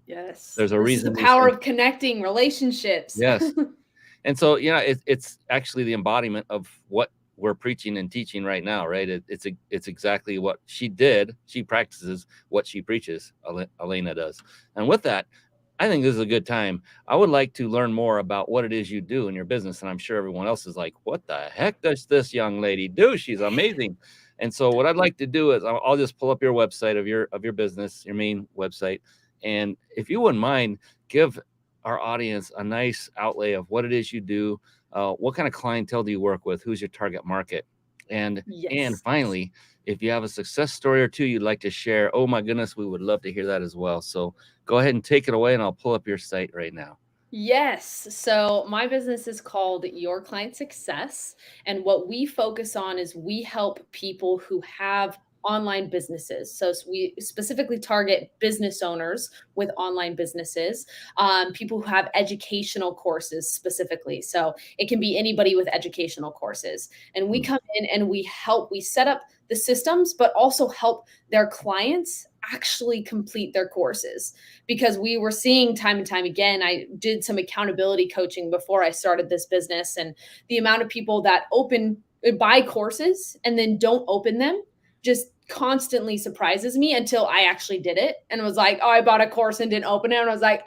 Yes. There's a This is the reason these power things. of connecting relationships. Yes. And so, yeah, it's actually the embodiment of what we're preaching and teaching right now, right? It's exactly what she did. She practices what she preaches. Alayna does. And with that, I think this is a good time. I would like to learn more about what it is you do in your business, and I'm sure everyone else is like, "What the heck does this young lady do? She's amazing." And so, what I'd like to do is I'll just pull up your website of your business, your main website, and if you wouldn't mind, give our audience a nice outlay of what it is you do. What kind of clientele do you work with? Who's your target market? And Yes. finally, if you have a success story or two you'd like to share, oh my goodness, we would love to hear that as well. So go ahead and take it away, and I'll pull up your site right now. Yes. So my business is called Your Client Success. And what we focus on is we help people who have online businesses. So we specifically target business owners with online businesses, people who have educational courses specifically. So it can be anybody with educational courses. And we Hmm. come in and we set up the systems, but also help their clients actually complete their courses, because we were seeing time and time again. I did some accountability coaching before I started this business, and the amount of people that buy courses and then don't open them just constantly surprises me until I actually did it and was like, oh, I bought a course and didn't open it. And I was like,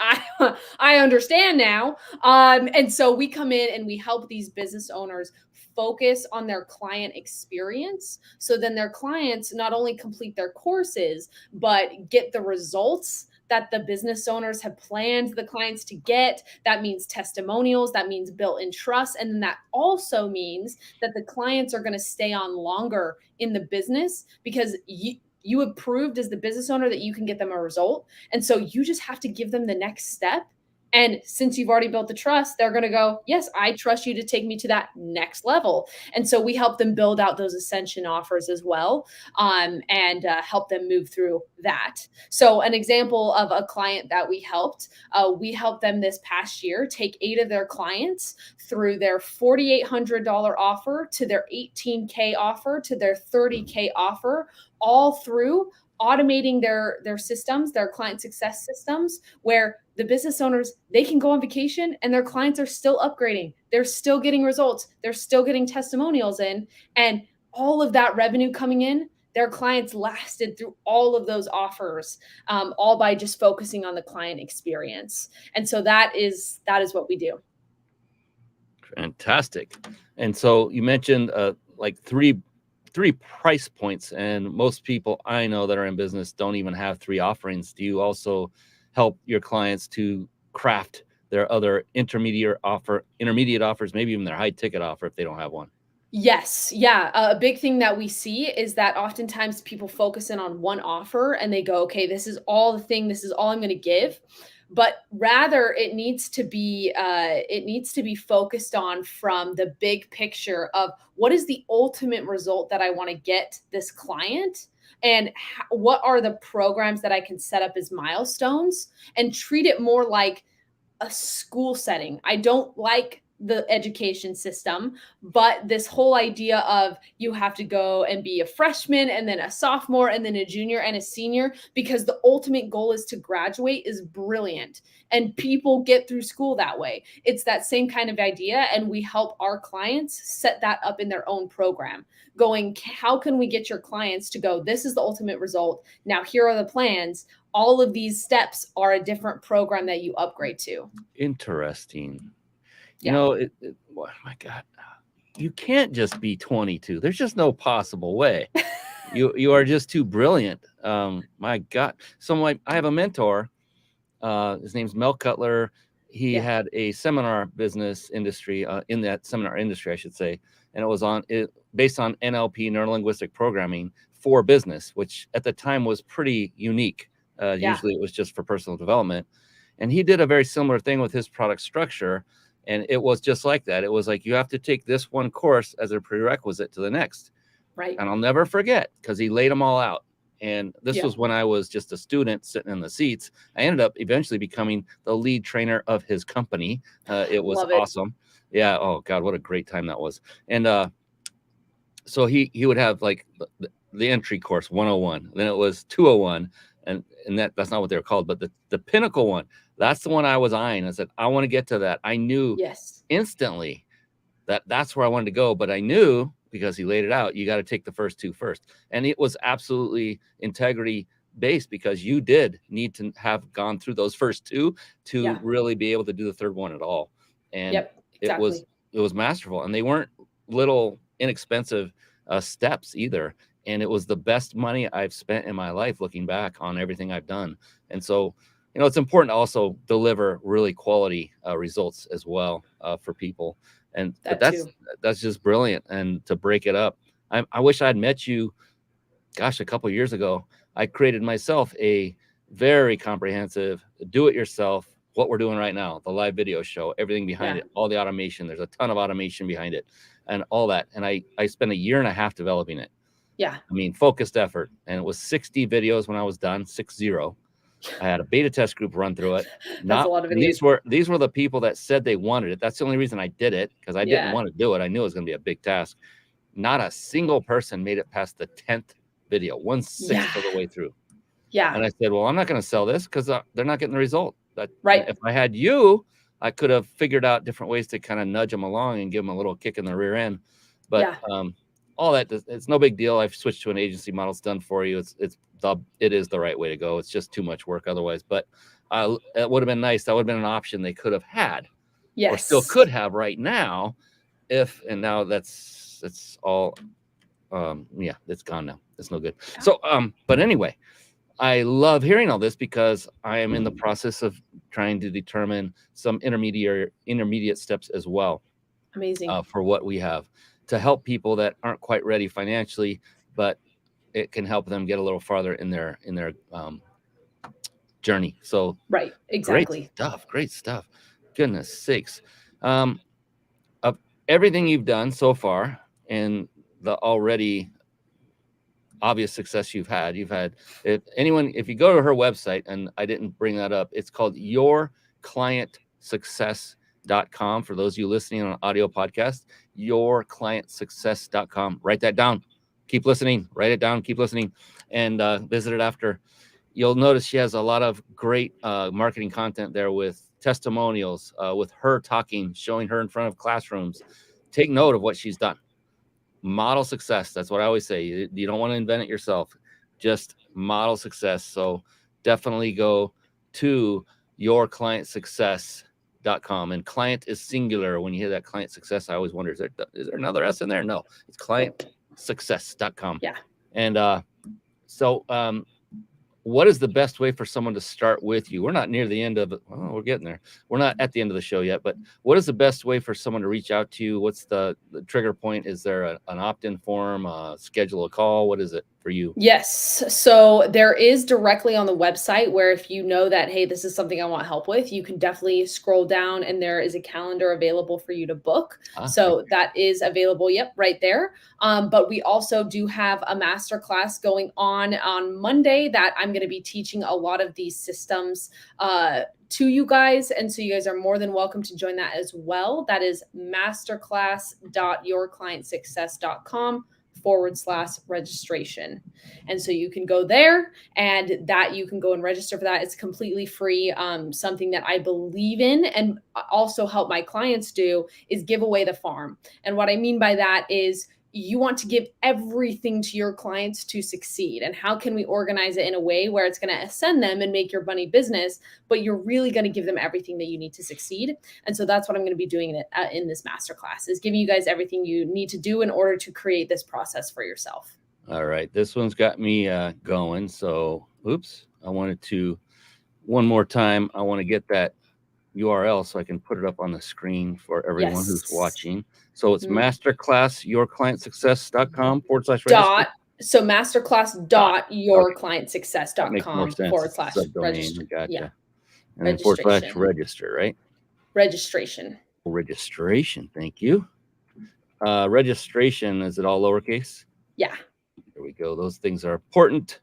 I understand now. And so we come in and we help these business owners focus on their client experience. So then their clients not only complete their courses, but get the results that the business owners have planned the clients to get. That means testimonials, that means built-in trust. And then that also means that the clients are going to stay on longer in the business because you have proved as the business owner that you can get them a result. And so you just have to give them the next step. And since you've already built the trust, they're going to go, yes, I trust you to take me to that next level. And so we help them build out those ascension offers as well, and help them move through that. So an example of a client that we helped them this past year take 8 of their clients through their $4,800 offer to their $18K offer to their $30K offer, all through automating their systems, their client success systems, where the business owners, they can go on vacation and their clients are still upgrading. They're still getting results. They're still getting testimonials in, and all of that revenue coming in, their clients lasted through all of those offers, all by just focusing on the client experience. And so that is what we do. Fantastic. And so you mentioned like three price points, and most people I know that are in business don't even have 3 offerings. Do you also help your clients to craft their other intermediate offers, maybe even their high ticket offer if they don't have one. Yes. Yeah. A big thing that we see is that oftentimes people focus in on one offer and they go, okay, this is all the thing, this is all I'm going to give. But rather, it needs to be focused on from the big picture of what is the ultimate result that I want to get this client, and what are the programs that I can set up as milestones, and treat it more like a school setting. I don't like the education system, but this whole idea of you have to go and be a freshman and then a sophomore and then a junior and a senior because the ultimate goal is to graduate is brilliant. And people get through school that way. It's that same kind of idea. And we help our clients set that up in their own program, going, how can we get your clients to go, this is the ultimate result. Now, here are the plans. All of these steps are a different program that you upgrade to. Interesting. You Yeah. know, oh my God, you can't just be 22. There's just no possible way. You are just too brilliant. My God. So I have a mentor. His name's Mel Cutler. He Yeah. had a seminar business industry in that seminar industry, I should say, and it was based on NLP, neuro linguistic programming for business, which at the time was pretty unique. Yeah. Usually it was just for personal development. And he did a very similar thing with his product structure. And it was just like that. It was like, you have to take this one course as a prerequisite to the next. Right. And I'll never forget, because he laid them all out. And this was when I was just a student sitting in the seats. I ended up eventually becoming the lead trainer of his company. It was awesome. Yeah. Oh God, what a great time that was. And so he would have like the entry course 101, then it was 201, and that's not what they were called, but the pinnacle one, that's the one I was eyeing. I said, I want to get to that. I knew instantly that that's where I wanted to go, but I knew, because he laid it out, you got to take the first two first. And it was absolutely integrity based, because you did need to have gone through those first two to really be able to do the third one at all. And it was masterful, and they weren't little inexpensive steps either. And it was the best money I've spent in my life, looking back on everything I've done. And so, you know, it's important to also deliver really quality results as well for people. And that's just brilliant. And to break it up, I wish I'd met you, gosh, a couple of years ago. I created myself a very comprehensive do-it-yourself, what we're doing right now, the live video show, everything behind it, all the automation. There's a ton of automation behind it and all that. And I spent 1.5 years developing it. Yeah. I mean, focused effort. And it was 60 videos when I was done, 60. I had a beta test group run through it. That's a lot of videos. These were the people that said they wanted it. That's the only reason I did it, because I didn't want to do it. I knew it was going to be a big task. Not a single person made it past the 10th video, 1/6 of the way through. Yeah. And I said, well, I'm not going to sell this because they're not getting the result. Right. If I had you, I could have figured out different ways to kind of nudge them along and give them a little kick in the rear end. But all that, it's no big deal. I've switched to an agency model. It's done for you. It is the right way to go. It's just too much work otherwise. But it would have been nice. That would have been an option they could have had, or still could have right now. And now it's all, it's gone now. It's no good. So, but anyway, I love hearing all this, because I am in the process of trying to determine some intermediate steps as well. Amazing. For what we have to help people that aren't quite ready financially, but it can help them get a little farther in their journey. So right, exactly. Great stuff. Goodness sakes. Of everything you've done so far and the already obvious success you've had, if you go to her website, and I didn't bring that up, it's called yourclientsuccess.com. For those of you listening on an audio podcast, yourclientsuccess.com. Write that down. Keep listening. Write it down. Keep listening, and visit it after. You'll notice she has a lot of great marketing content there, with testimonials, with her talking, showing her in front of classrooms. Take note of what she's done. Model success. That's what I always say. You don't want to invent it yourself. Just model success. So definitely go to yourclientsuccess.com. And client is singular. When you hear that client success, I always wonder, is there another S in there? No, it's clientsuccess.com. Yeah. And so what is the best way for someone to start with you? We're not near the end of it. Well, we're getting there. We're not at the end of the show yet, but what is the best way for someone to reach out to you? What's the trigger point? Is there an opt-in form, schedule a call? What is it for you? Yes. So there is directly on the website where if you know that, hey, this is something I want help with, you can definitely scroll down and there is a calendar available for you to book. So that is available. Yep, right there. But we also do have a masterclass going on Monday that I'm going to be teaching a lot of these systems to you guys. And so you guys are more than welcome to join that as well. That is masterclass.yourclientsuccess.com/registration. And so you can go there and that you can go and register for that. It's completely free. Something that I believe in and also help my clients do is give away the farm. And what I mean by that is you want to give everything to your clients to succeed. And how can we organize it in a way where it's going to ascend them and make your money business, but you're really going to give them everything that you need to succeed. And so that's what I'm going to be doing in this masterclass, is giving you guys everything you need to do in order to create this process for yourself. All right. This one's got me going. So, oops, I wanted to, one more time, I want to get that URL so I can put it up on the screen for everyone who's watching. So it's masterclassyourclientsuccess.com/register. So masterclass.yourclientsuccess.com/register. Gotcha. Yeah. And then /register, right? Registration. Registration. Thank you. Registration, is it all lowercase? Yeah. There we go. Those things are important.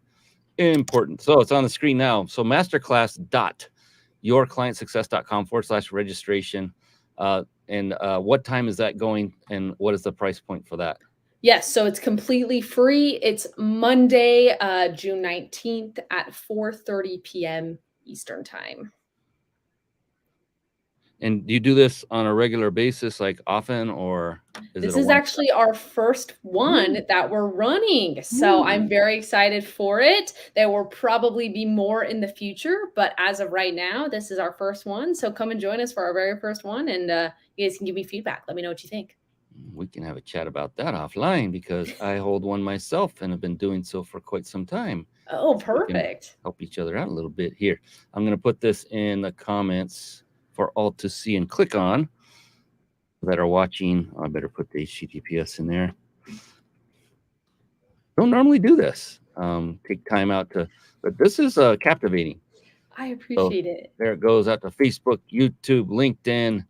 So it's on the screen now. So masterclass.yourclientsuccess.com/registration. And what time is that going and what is the price point for that? Yes, so it's completely free. It's Monday, June 19th at 4:30 p.m. Eastern time. And do you do this on a regular basis, like often, or this is actually our first one that we're running. So I'm very excited for it. There will probably be more in the future, but as of right now, this is our first one. So come and join us for our very first one, and you guys can give me feedback. Let me know what you think. We can have a chat about that offline because I hold one myself and have been doing so for quite some time. Oh, perfect. So help each other out a little bit here. I'm going to put this in the comments for all to see and click on that are watching. I better put the HTTPS in there. Don't normally do this. Take time out but this is captivating. I appreciate it. There it goes out to Facebook, YouTube, LinkedIn.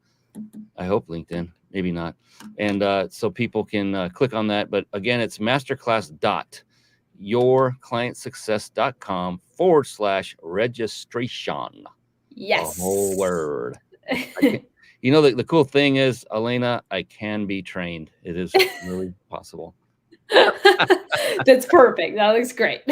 I hope LinkedIn, maybe not. And so people can click on that. But again, it's masterclass.yourclientsuccess.com/registration. Yes. The whole word. You know, the cool thing is, Alayna, I can be trained. It is really possible. That's perfect. That looks great.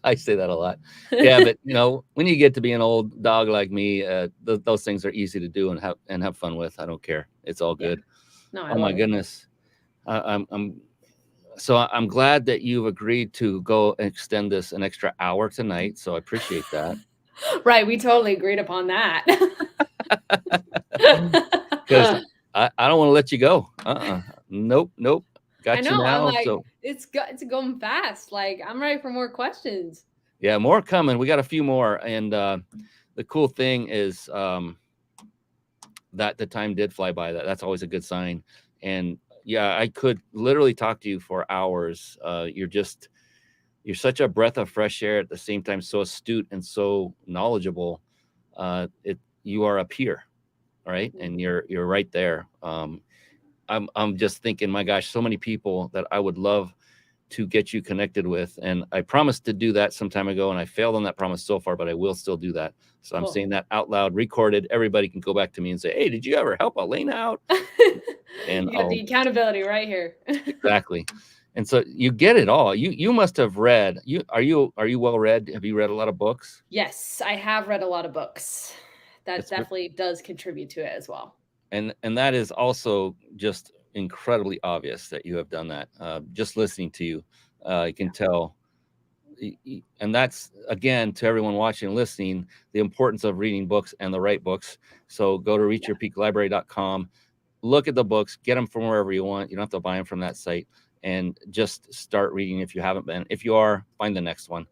I say that a lot. Yeah, but you know, when you get to be an old dog like me, those things are easy to do and have fun with. I don't care. It's all good. No, oh my goodness. I'm glad that you've agreed to go and extend this an extra hour tonight. So I appreciate that. Right, we totally agreed upon that. Because I don't want to let you go. Nope. Got I know. You now. I'm like, so it's going fast. Like, I'm ready for more questions. Yeah, more coming. We got a few more, and the cool thing is that the time did fly by. That's always a good sign. And yeah, I could literally talk to you for hours. You're such a breath of fresh air, at the same time so astute and so knowledgeable. You are a peer, right? And you're right there. I'm just thinking, my gosh, so many people that I would love to get you connected with. And I promised to do that some time ago, and I failed on that promise so far, but I will still do that. So I'm saying that out loud, recorded. Everybody can go back to me and say, hey, did you ever help Alayna out? And you got the accountability right here. Exactly. And so you get it all. You must have read. Are you well read? Have you read a lot of books? Yes, I have read a lot of books. That definitely does contribute to it as well. And that is also just incredibly obvious that you have done that. Just listening to you, I can tell. And that's, again, to everyone watching and listening, the importance of reading books and the right books. So go to reachyourpeaklibrary.com, look at the books, get them from wherever you want. You don't have to buy them from that site, and just start reading if you haven't been. If you are, find the next one.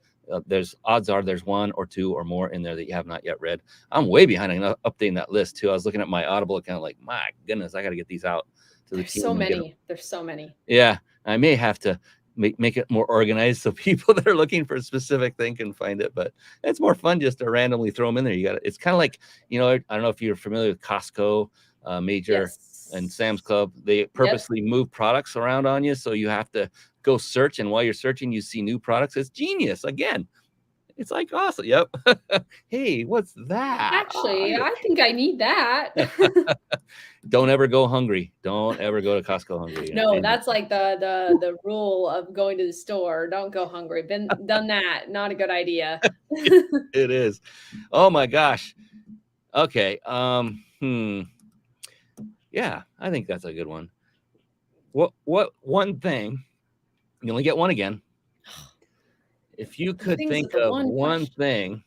there's odds are there's one or two or more in there that you have not yet read. I'm way behind on updating that list too. I was looking at my Audible account, like, my goodness, I got to get these out to the There's so team and get them. many. There's so many. Yeah, I may have to make it more organized so people that are looking for a specific thing can find it. But it's more fun just to randomly throw them in there. You got it's kind of like, I don't know if you're familiar with Costco, Major, and Yes. Sam's Club. They purposely move products around on you, so you have to go search. And while you're searching, you see new products. It's genius. Again, it's like awesome. Yep. Hey, what's that? Actually, I think I need that. Don't ever go hungry. Don't ever go to Costco hungry. No, that's like the rule of going to the store. Don't go hungry. Been done that. Not a good idea. It is. Oh my gosh. Okay. Yeah, I think that's a good one. What one thing? You only get one again. If you could think of one thing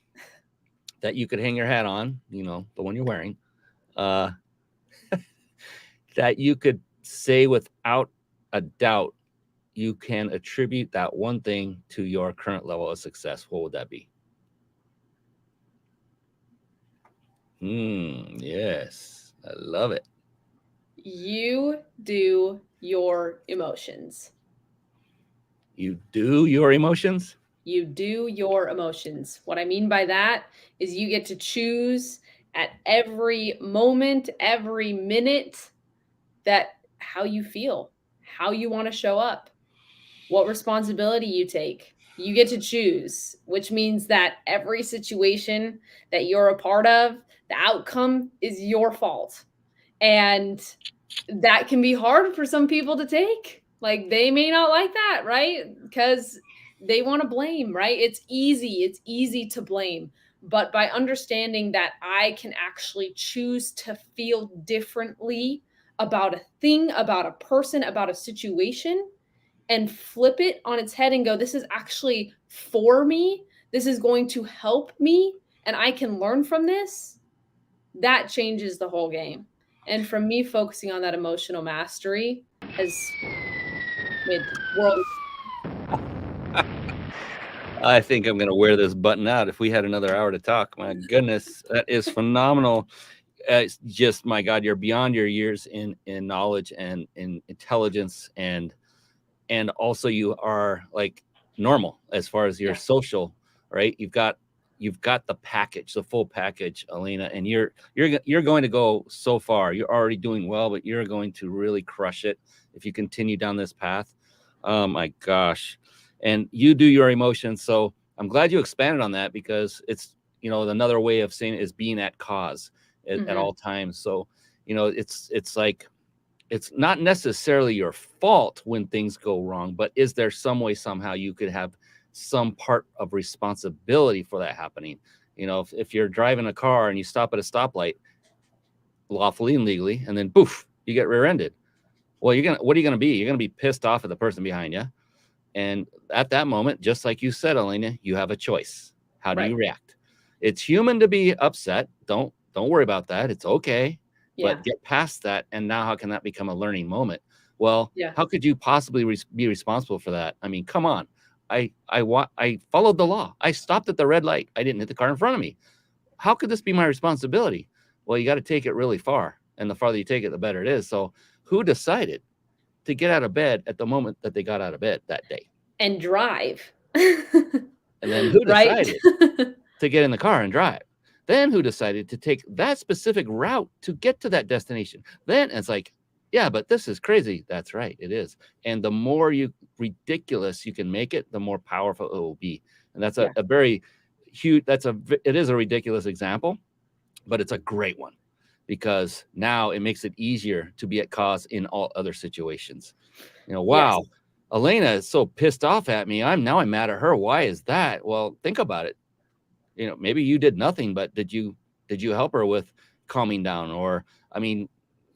that you could hang your hat on, the one you're wearing, that you could say without a doubt you can attribute that one thing to your current level of success, what would that be? Yes, I love it. You do your emotions. You do your emotions? You do your emotions. What I mean by that is you get to choose at every moment, every minute, that how you feel, how you want to show up, what responsibility you take. You get to choose, which means that every situation that you're a part of, the outcome is your fault. And that can be hard for some people to take. Like, they may not like that, right? Because they want to blame, right? It's easy to blame. But by understanding that I can actually choose to feel differently about a thing, about a person, about a situation, and flip it on its head and go, this is actually for me. This is going to help me, and I can learn from this. That changes the whole game. And from me focusing on that emotional mastery has made the world. I think I'm going to wear this button out if we had another hour to talk. My goodness, that is phenomenal. It's just, my God, you're beyond your years in knowledge and in intelligence, and also you are like normal as far as your social, right? You've got the package, the full package, Alayna, and you're going to go so far. You're already doing well, but you're going to really crush it if you continue down this path. Oh my gosh. And you do your emotions. So I'm glad you expanded on that, because it's, another way of saying it is being at cause at all times. So, it's like, it's not necessarily your fault when things go wrong, but is there some way, somehow you could have some part of responsibility for that happening? If you're driving a car and you stop at a stoplight lawfully and legally, and then poof, you get rear-ended. Well, what are you going to be? You're going to be pissed off at the person behind you. And at that moment, just like you said, Alayna, you have a choice. How do you react? It's human to be upset. Don't worry about that. It's okay. But get past that. And now how can that become a learning moment? Well, how could you possibly be responsible for that? I mean, come on. I followed the law. I stopped at the red light. I didn't hit the car in front of me. How could this be my responsibility? Well, you got to take it really far. And the farther you take it, the better it is. So who decided to get out of bed at the moment that they got out of bed that day? And drive. And then who decided to get in the car and drive? Then who decided to take that specific route to get to that destination? Then it's like, yeah, but this is crazy. That's right, it is. And the more ridiculous you can make it, the more powerful it will be. And that's a very huge, it is a ridiculous example, but it's a great one, because now it makes it easier to be at cause in all other situations. Wow, Alayna is so pissed off at me. I'm mad at her. Why is that? Well, think about it. Maybe you did nothing, but did you help her with calming down? Or, I mean,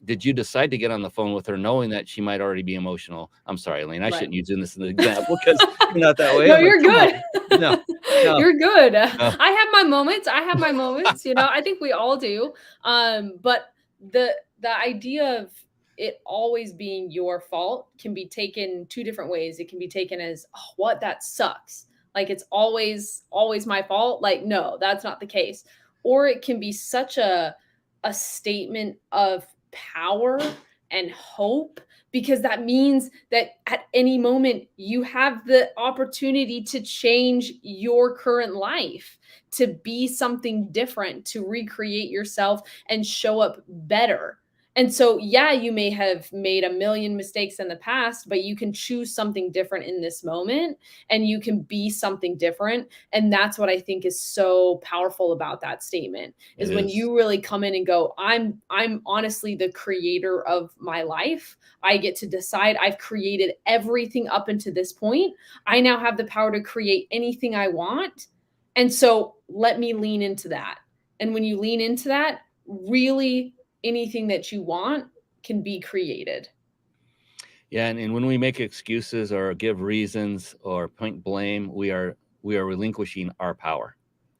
did you decide to get on the phone with her knowing that she might already be emotional? I'm sorry, Alayna, I shouldn't use this as an example, because you're not that way. No, you're good. No, you're good. No. I have my moments. I think we all do. But the idea of it always being your fault can be taken two different ways. It can be taken as, oh, what, that sucks. Like it's always my fault. Like, no, that's not the case. Or it can be such a statement of power and hope, because that means that at any moment you have the opportunity to change your current life, to be something different, to recreate yourself and show up better. And so, yeah, you may have made a million mistakes in the past, but you can choose something different in this moment, and you can be something different. And that's what I think is so powerful about that statement, It is when is. you really come in and go, I'm honestly the creator of my life. I get to decide. I've created everything up until this point. I now have the power to create anything I want. And so let me lean into that. And when you lean into that, really anything that you want can be created. Yeah, and when we make excuses or give reasons or point blame, we are relinquishing our power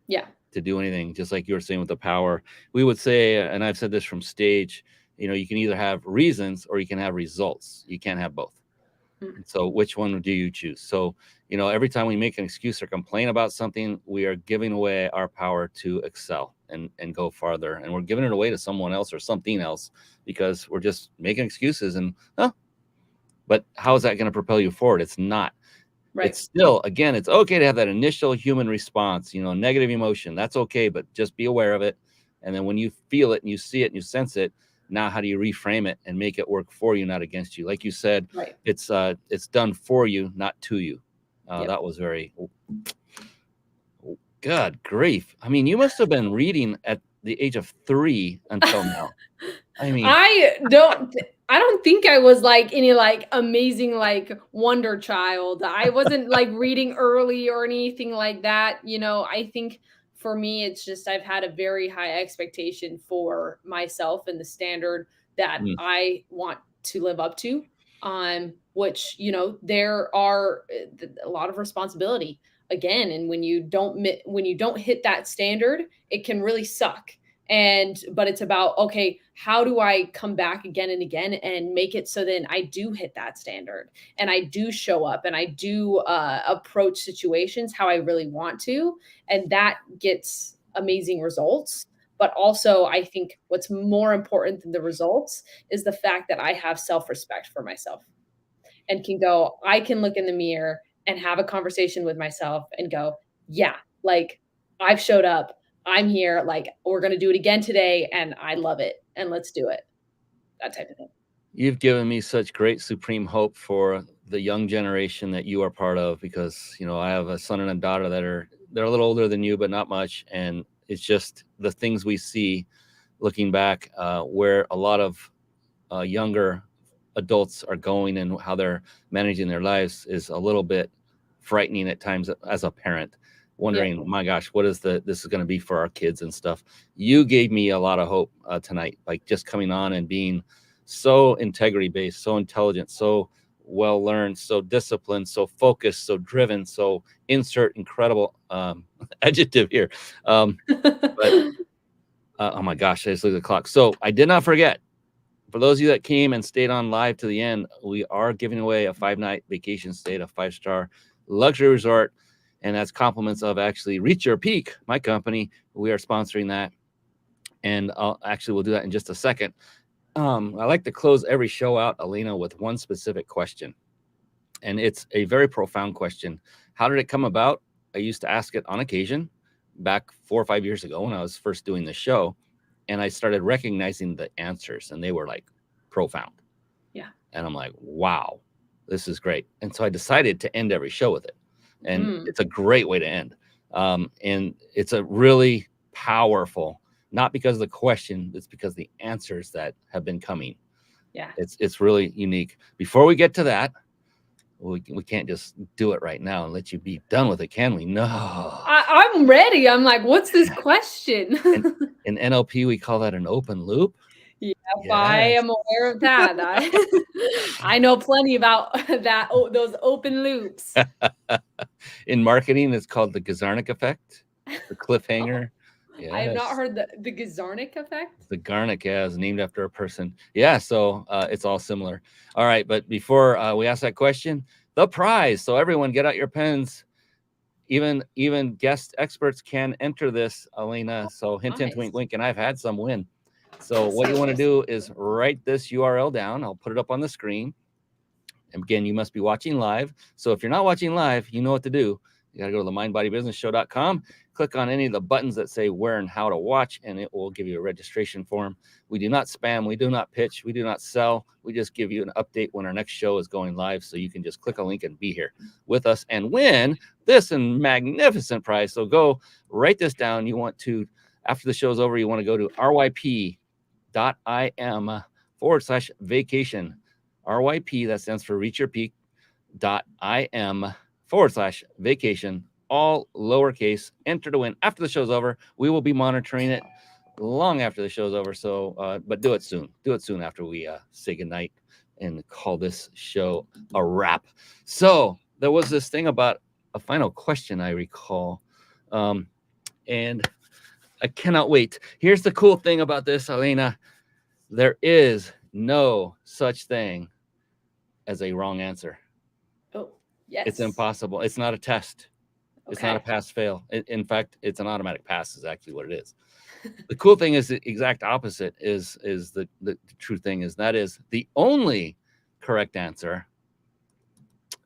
Yeah. to do anything. Just like you were saying with the power, we would say, and I've said this from stage, you can either have reasons or you can have results. You can't have both. Mm. And so which one do you choose? So, every time we make an excuse or complain about something, we are giving away our power to excel and go farther. And we're giving it away to someone else or something else because we're just making excuses. And but how is that going to propel you forward? It's not. Right. It's still, again, it's okay to have that initial human response, negative emotion. That's okay, but just be aware of it. And then when you feel it and you see it and you sense it, now how do you reframe it and make it work for you, not against you? Like you said, Right. it's done for you, not to you. Yep. That was very, God grief. I mean, you must have been reading at the age of 3 until now. I mean, I don't think I was like any like amazing like wonder child. I wasn't like reading early or anything like that. I think for me it's just I've had a very high expectation for myself and the standard that mm, I want to live up to. Which, there are a lot of responsibility again, and when you don't hit that standard, it can really suck. But it's about, okay, how do I come back again and again and make it so then I do hit that standard, and I do show up, and I do approach situations how I really want to, and that gets amazing results. But also, I think what's more important than the results is the fact that I have self-respect for myself, and I can look in the mirror and have a conversation with myself and go, yeah, like I've showed up. I'm here. Like we're going to do it again today. And I love it. And let's do it. That type of thing. you've given me such great supreme hope for the young generation that you are part of, because I have a son and a daughter they're a little older than you, but not much. And it's just the things we see looking back, where a lot of younger adults are going and how they're managing their lives is a little bit frightening at times as a parent, Yeah. wondering, my gosh, what is this is going to be for our kids and stuff. You gave me a lot of hope tonight, like just coming on and being so integrity based, so intelligent, so well learned, so disciplined, so focused, so driven, so insert incredible adjective here. But oh my gosh, I just looked at the clock. So I did not forget, for those of you that came and stayed on live to the end, we are giving away a 5-night vacation stay at a 5-star luxury resort. And that's compliments of actually Reach Your Peak, my company. We are sponsoring that. And we'll do that in just a second. I like to close every show out, Alayna, with one specific question. And it's a very profound question. How did it come about? I used to ask it on occasion back 4 or 5 years ago when I was first doing the show. And I started recognizing the answers, and they were like profound. Yeah. And I'm like, wow, this is great. And so I decided to end every show with it. And it's a great way to end. And it's a really powerful, not because of the question, it's because the answers that have been coming. Yeah. It's really unique. Before we get to that, we can't just do it right now and let you be done with it, can we? No. I'm ready. I'm like, what's this question? In NLP, we call that an open loop. Yeah, I Yes. am aware of that. I know plenty about that. Those open loops. In marketing, it's called the Gazarnik effect, the cliffhanger. I have not Yes. heard the Gazarnik effect. The Garnick, yeah, is named after a person. Yeah, so it's all similar. All right, but before we ask that question, the prize. So everyone, get out your pens. even guest experts can enter this, Alayna. So hint, hint, wink, Nice. wink. And I've had some win. So what you So want to nice. do is write this URL down. I'll put it up on the screen. And again, you must be watching live. So if you're not watching live, you know what to do. You got to go to the mindbodybusinessshow.com, click on any of the buttons that say where and how to watch, and it will give you a registration form. We do not spam. We do not pitch. We do not sell. We just give you an update when our next show is going live. So you can just click a link and be here with us and win this and magnificent prize. So go write this down. You want to, after the show's over, you want to go to ryp.im/vacation. RYP, that stands for Reach Your Peak, .im/vacation, all lowercase. Enter to win. After the show's over, we will be monitoring it long after the show's over. So, but do it soon. Do it soon after we say goodnight and call this show a wrap. So there was this thing about a final question I recall, and I cannot wait. Here's the cool thing about this, Alayna. There is no such thing as a wrong answer. Oh, yes. It's impossible. It's not a test. It's not a Okay. pass fail. In fact, it's an automatic pass is actually what it is. The cool thing is the exact opposite is the true thing is that is the only correct answer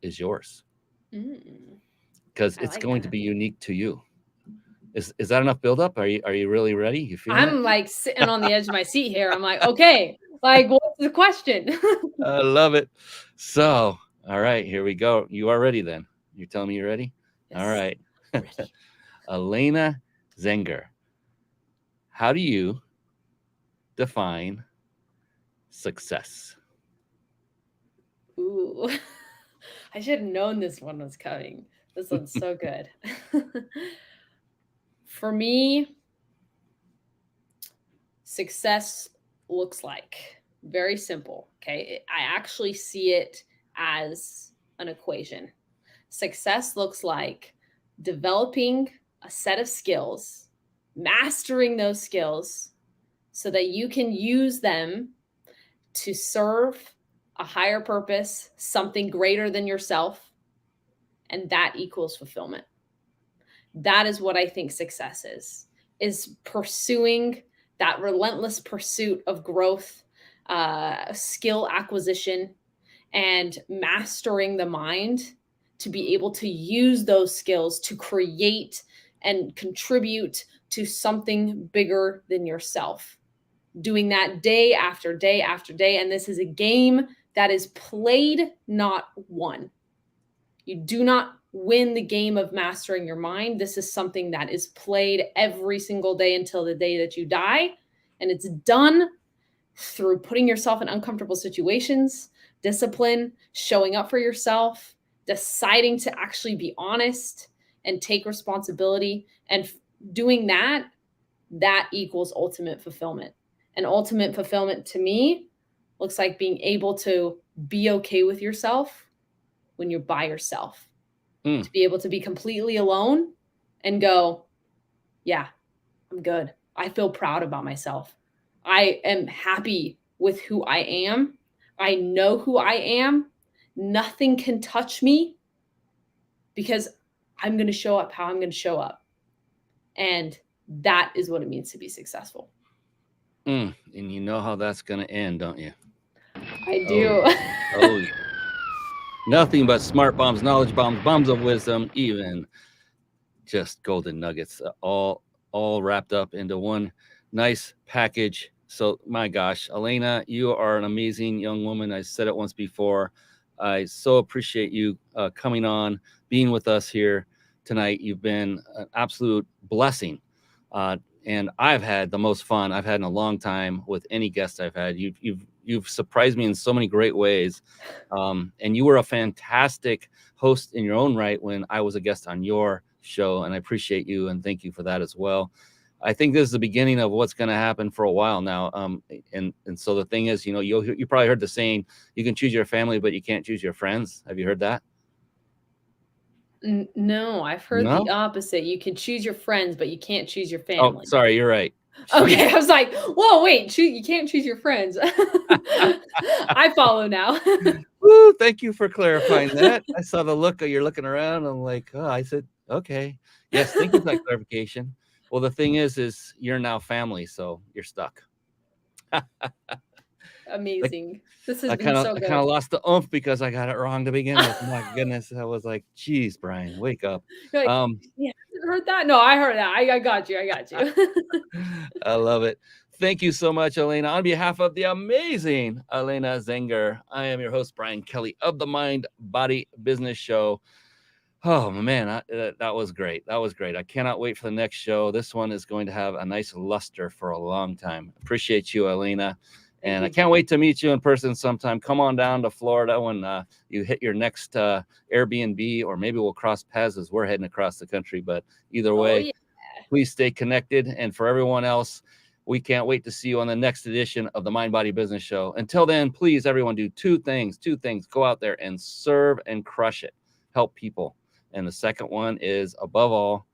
is yours. Because it's going to be unique to you. Is that enough buildup? Are you really ready? You feel I'm like sitting on the edge of my seat here. I'm like, okay, like what's the question? I love it. So, all right, here we go. You are ready then. You're telling me you're ready? Yes. All right. Alayna Zenger, how do you define success? Ooh, I should have known this one was coming. This one's so good. For me, success looks like very simple. Okay. I actually see it as an equation. Success looks like developing a set of skills, mastering those skills so that you can use them to serve a higher purpose, something greater than yourself, and that equals fulfillment. That is what I think success is pursuing that relentless pursuit of growth, skill acquisition, and mastering the mind to be able to use those skills to create and contribute to something bigger than yourself. Doing that day after day after day. And this is a game that is played, not won. You do not win the game of mastering your mind. This is something that is played every single day until the day that you die. And it's done through putting yourself in uncomfortable situations, discipline, showing up for yourself, deciding to actually be honest and take responsibility. And doing that, that equals ultimate fulfillment. And ultimate fulfillment to me looks like being able to be okay with yourself when you're by yourself. To be able to be completely alone and go, yeah, I'm good. I feel proud about myself. I am happy with who I am. I know who I am. Nothing can touch me because I'm going to show up how I'm going to show up. And that is what it means to be successful. And you know how that's going to end, don't you? I do. Oh, yeah. Nothing but smart bombs, knowledge bombs, bombs of wisdom, even just golden nuggets, all wrapped up into one nice package. So, my gosh, Alayna, you are an amazing young woman. I said it once before. I so appreciate you coming on, being with us here tonight. You've been an absolute blessing. And I've had the most fun I've had in a long time with any guest I've had. You've surprised me in so many great ways. And you were a fantastic host in your own right when I was a guest on your show. And I appreciate you and thank you for that as well. I think this is the beginning of what's going to happen for a while now. And so the thing is, you probably heard the saying, you can choose your family, but you can't choose your friends. Have you heard that? No, I've heard the opposite. You can choose your friends, but you can't choose your family. Oh, sorry, you're right. Okay, I was like, whoa, wait, you can't choose your friends. I follow now. Woo, thank you for clarifying that. I saw the look you're looking around. I'm like, oh, I said, Okay. Yes. Thank you for that clarification. Well, the thing is you're now family, so you're stuck. Like Amazing. This has I been kind of so I kind good. of lost the oomph because I got it wrong to begin with. My goodness, I was like, "Geez, Brian, wake up." You're like, Um, "You haven't heard that?" No, I heard that. I got you. I got you. I love it. Thank you so much, Alayna. On behalf of the amazing Alayna Zenger, I am your host, Brian Kelly of the Mind Body Business Show. Oh man, that was great. That was great. I cannot wait for the next show. This one is going to have a nice luster for a long time. Appreciate you, Alayna. Thank And I you. can't wait to meet you in person sometime. Come on down to Florida when you hit your next Airbnb, or maybe we'll cross paths as we're heading across the country. But either Oh, way, yeah. please stay connected. And for everyone else, we can't wait to see you on the next edition of the Mind Body Business Show. Until then, please, everyone, do two things. Go out there and serve and crush it. Help people. And the second one is, above all,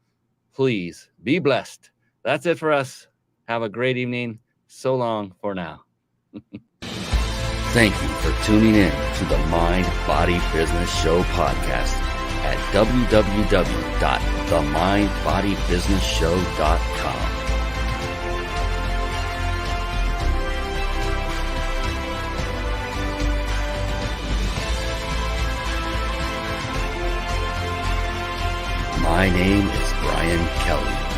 please be blessed. That's it for us. Have a great evening. So long for now. Thank you for tuning in to the Mind Body Business Show podcast at www.themindbodybusinessshow.com. My name is Brian Kelly.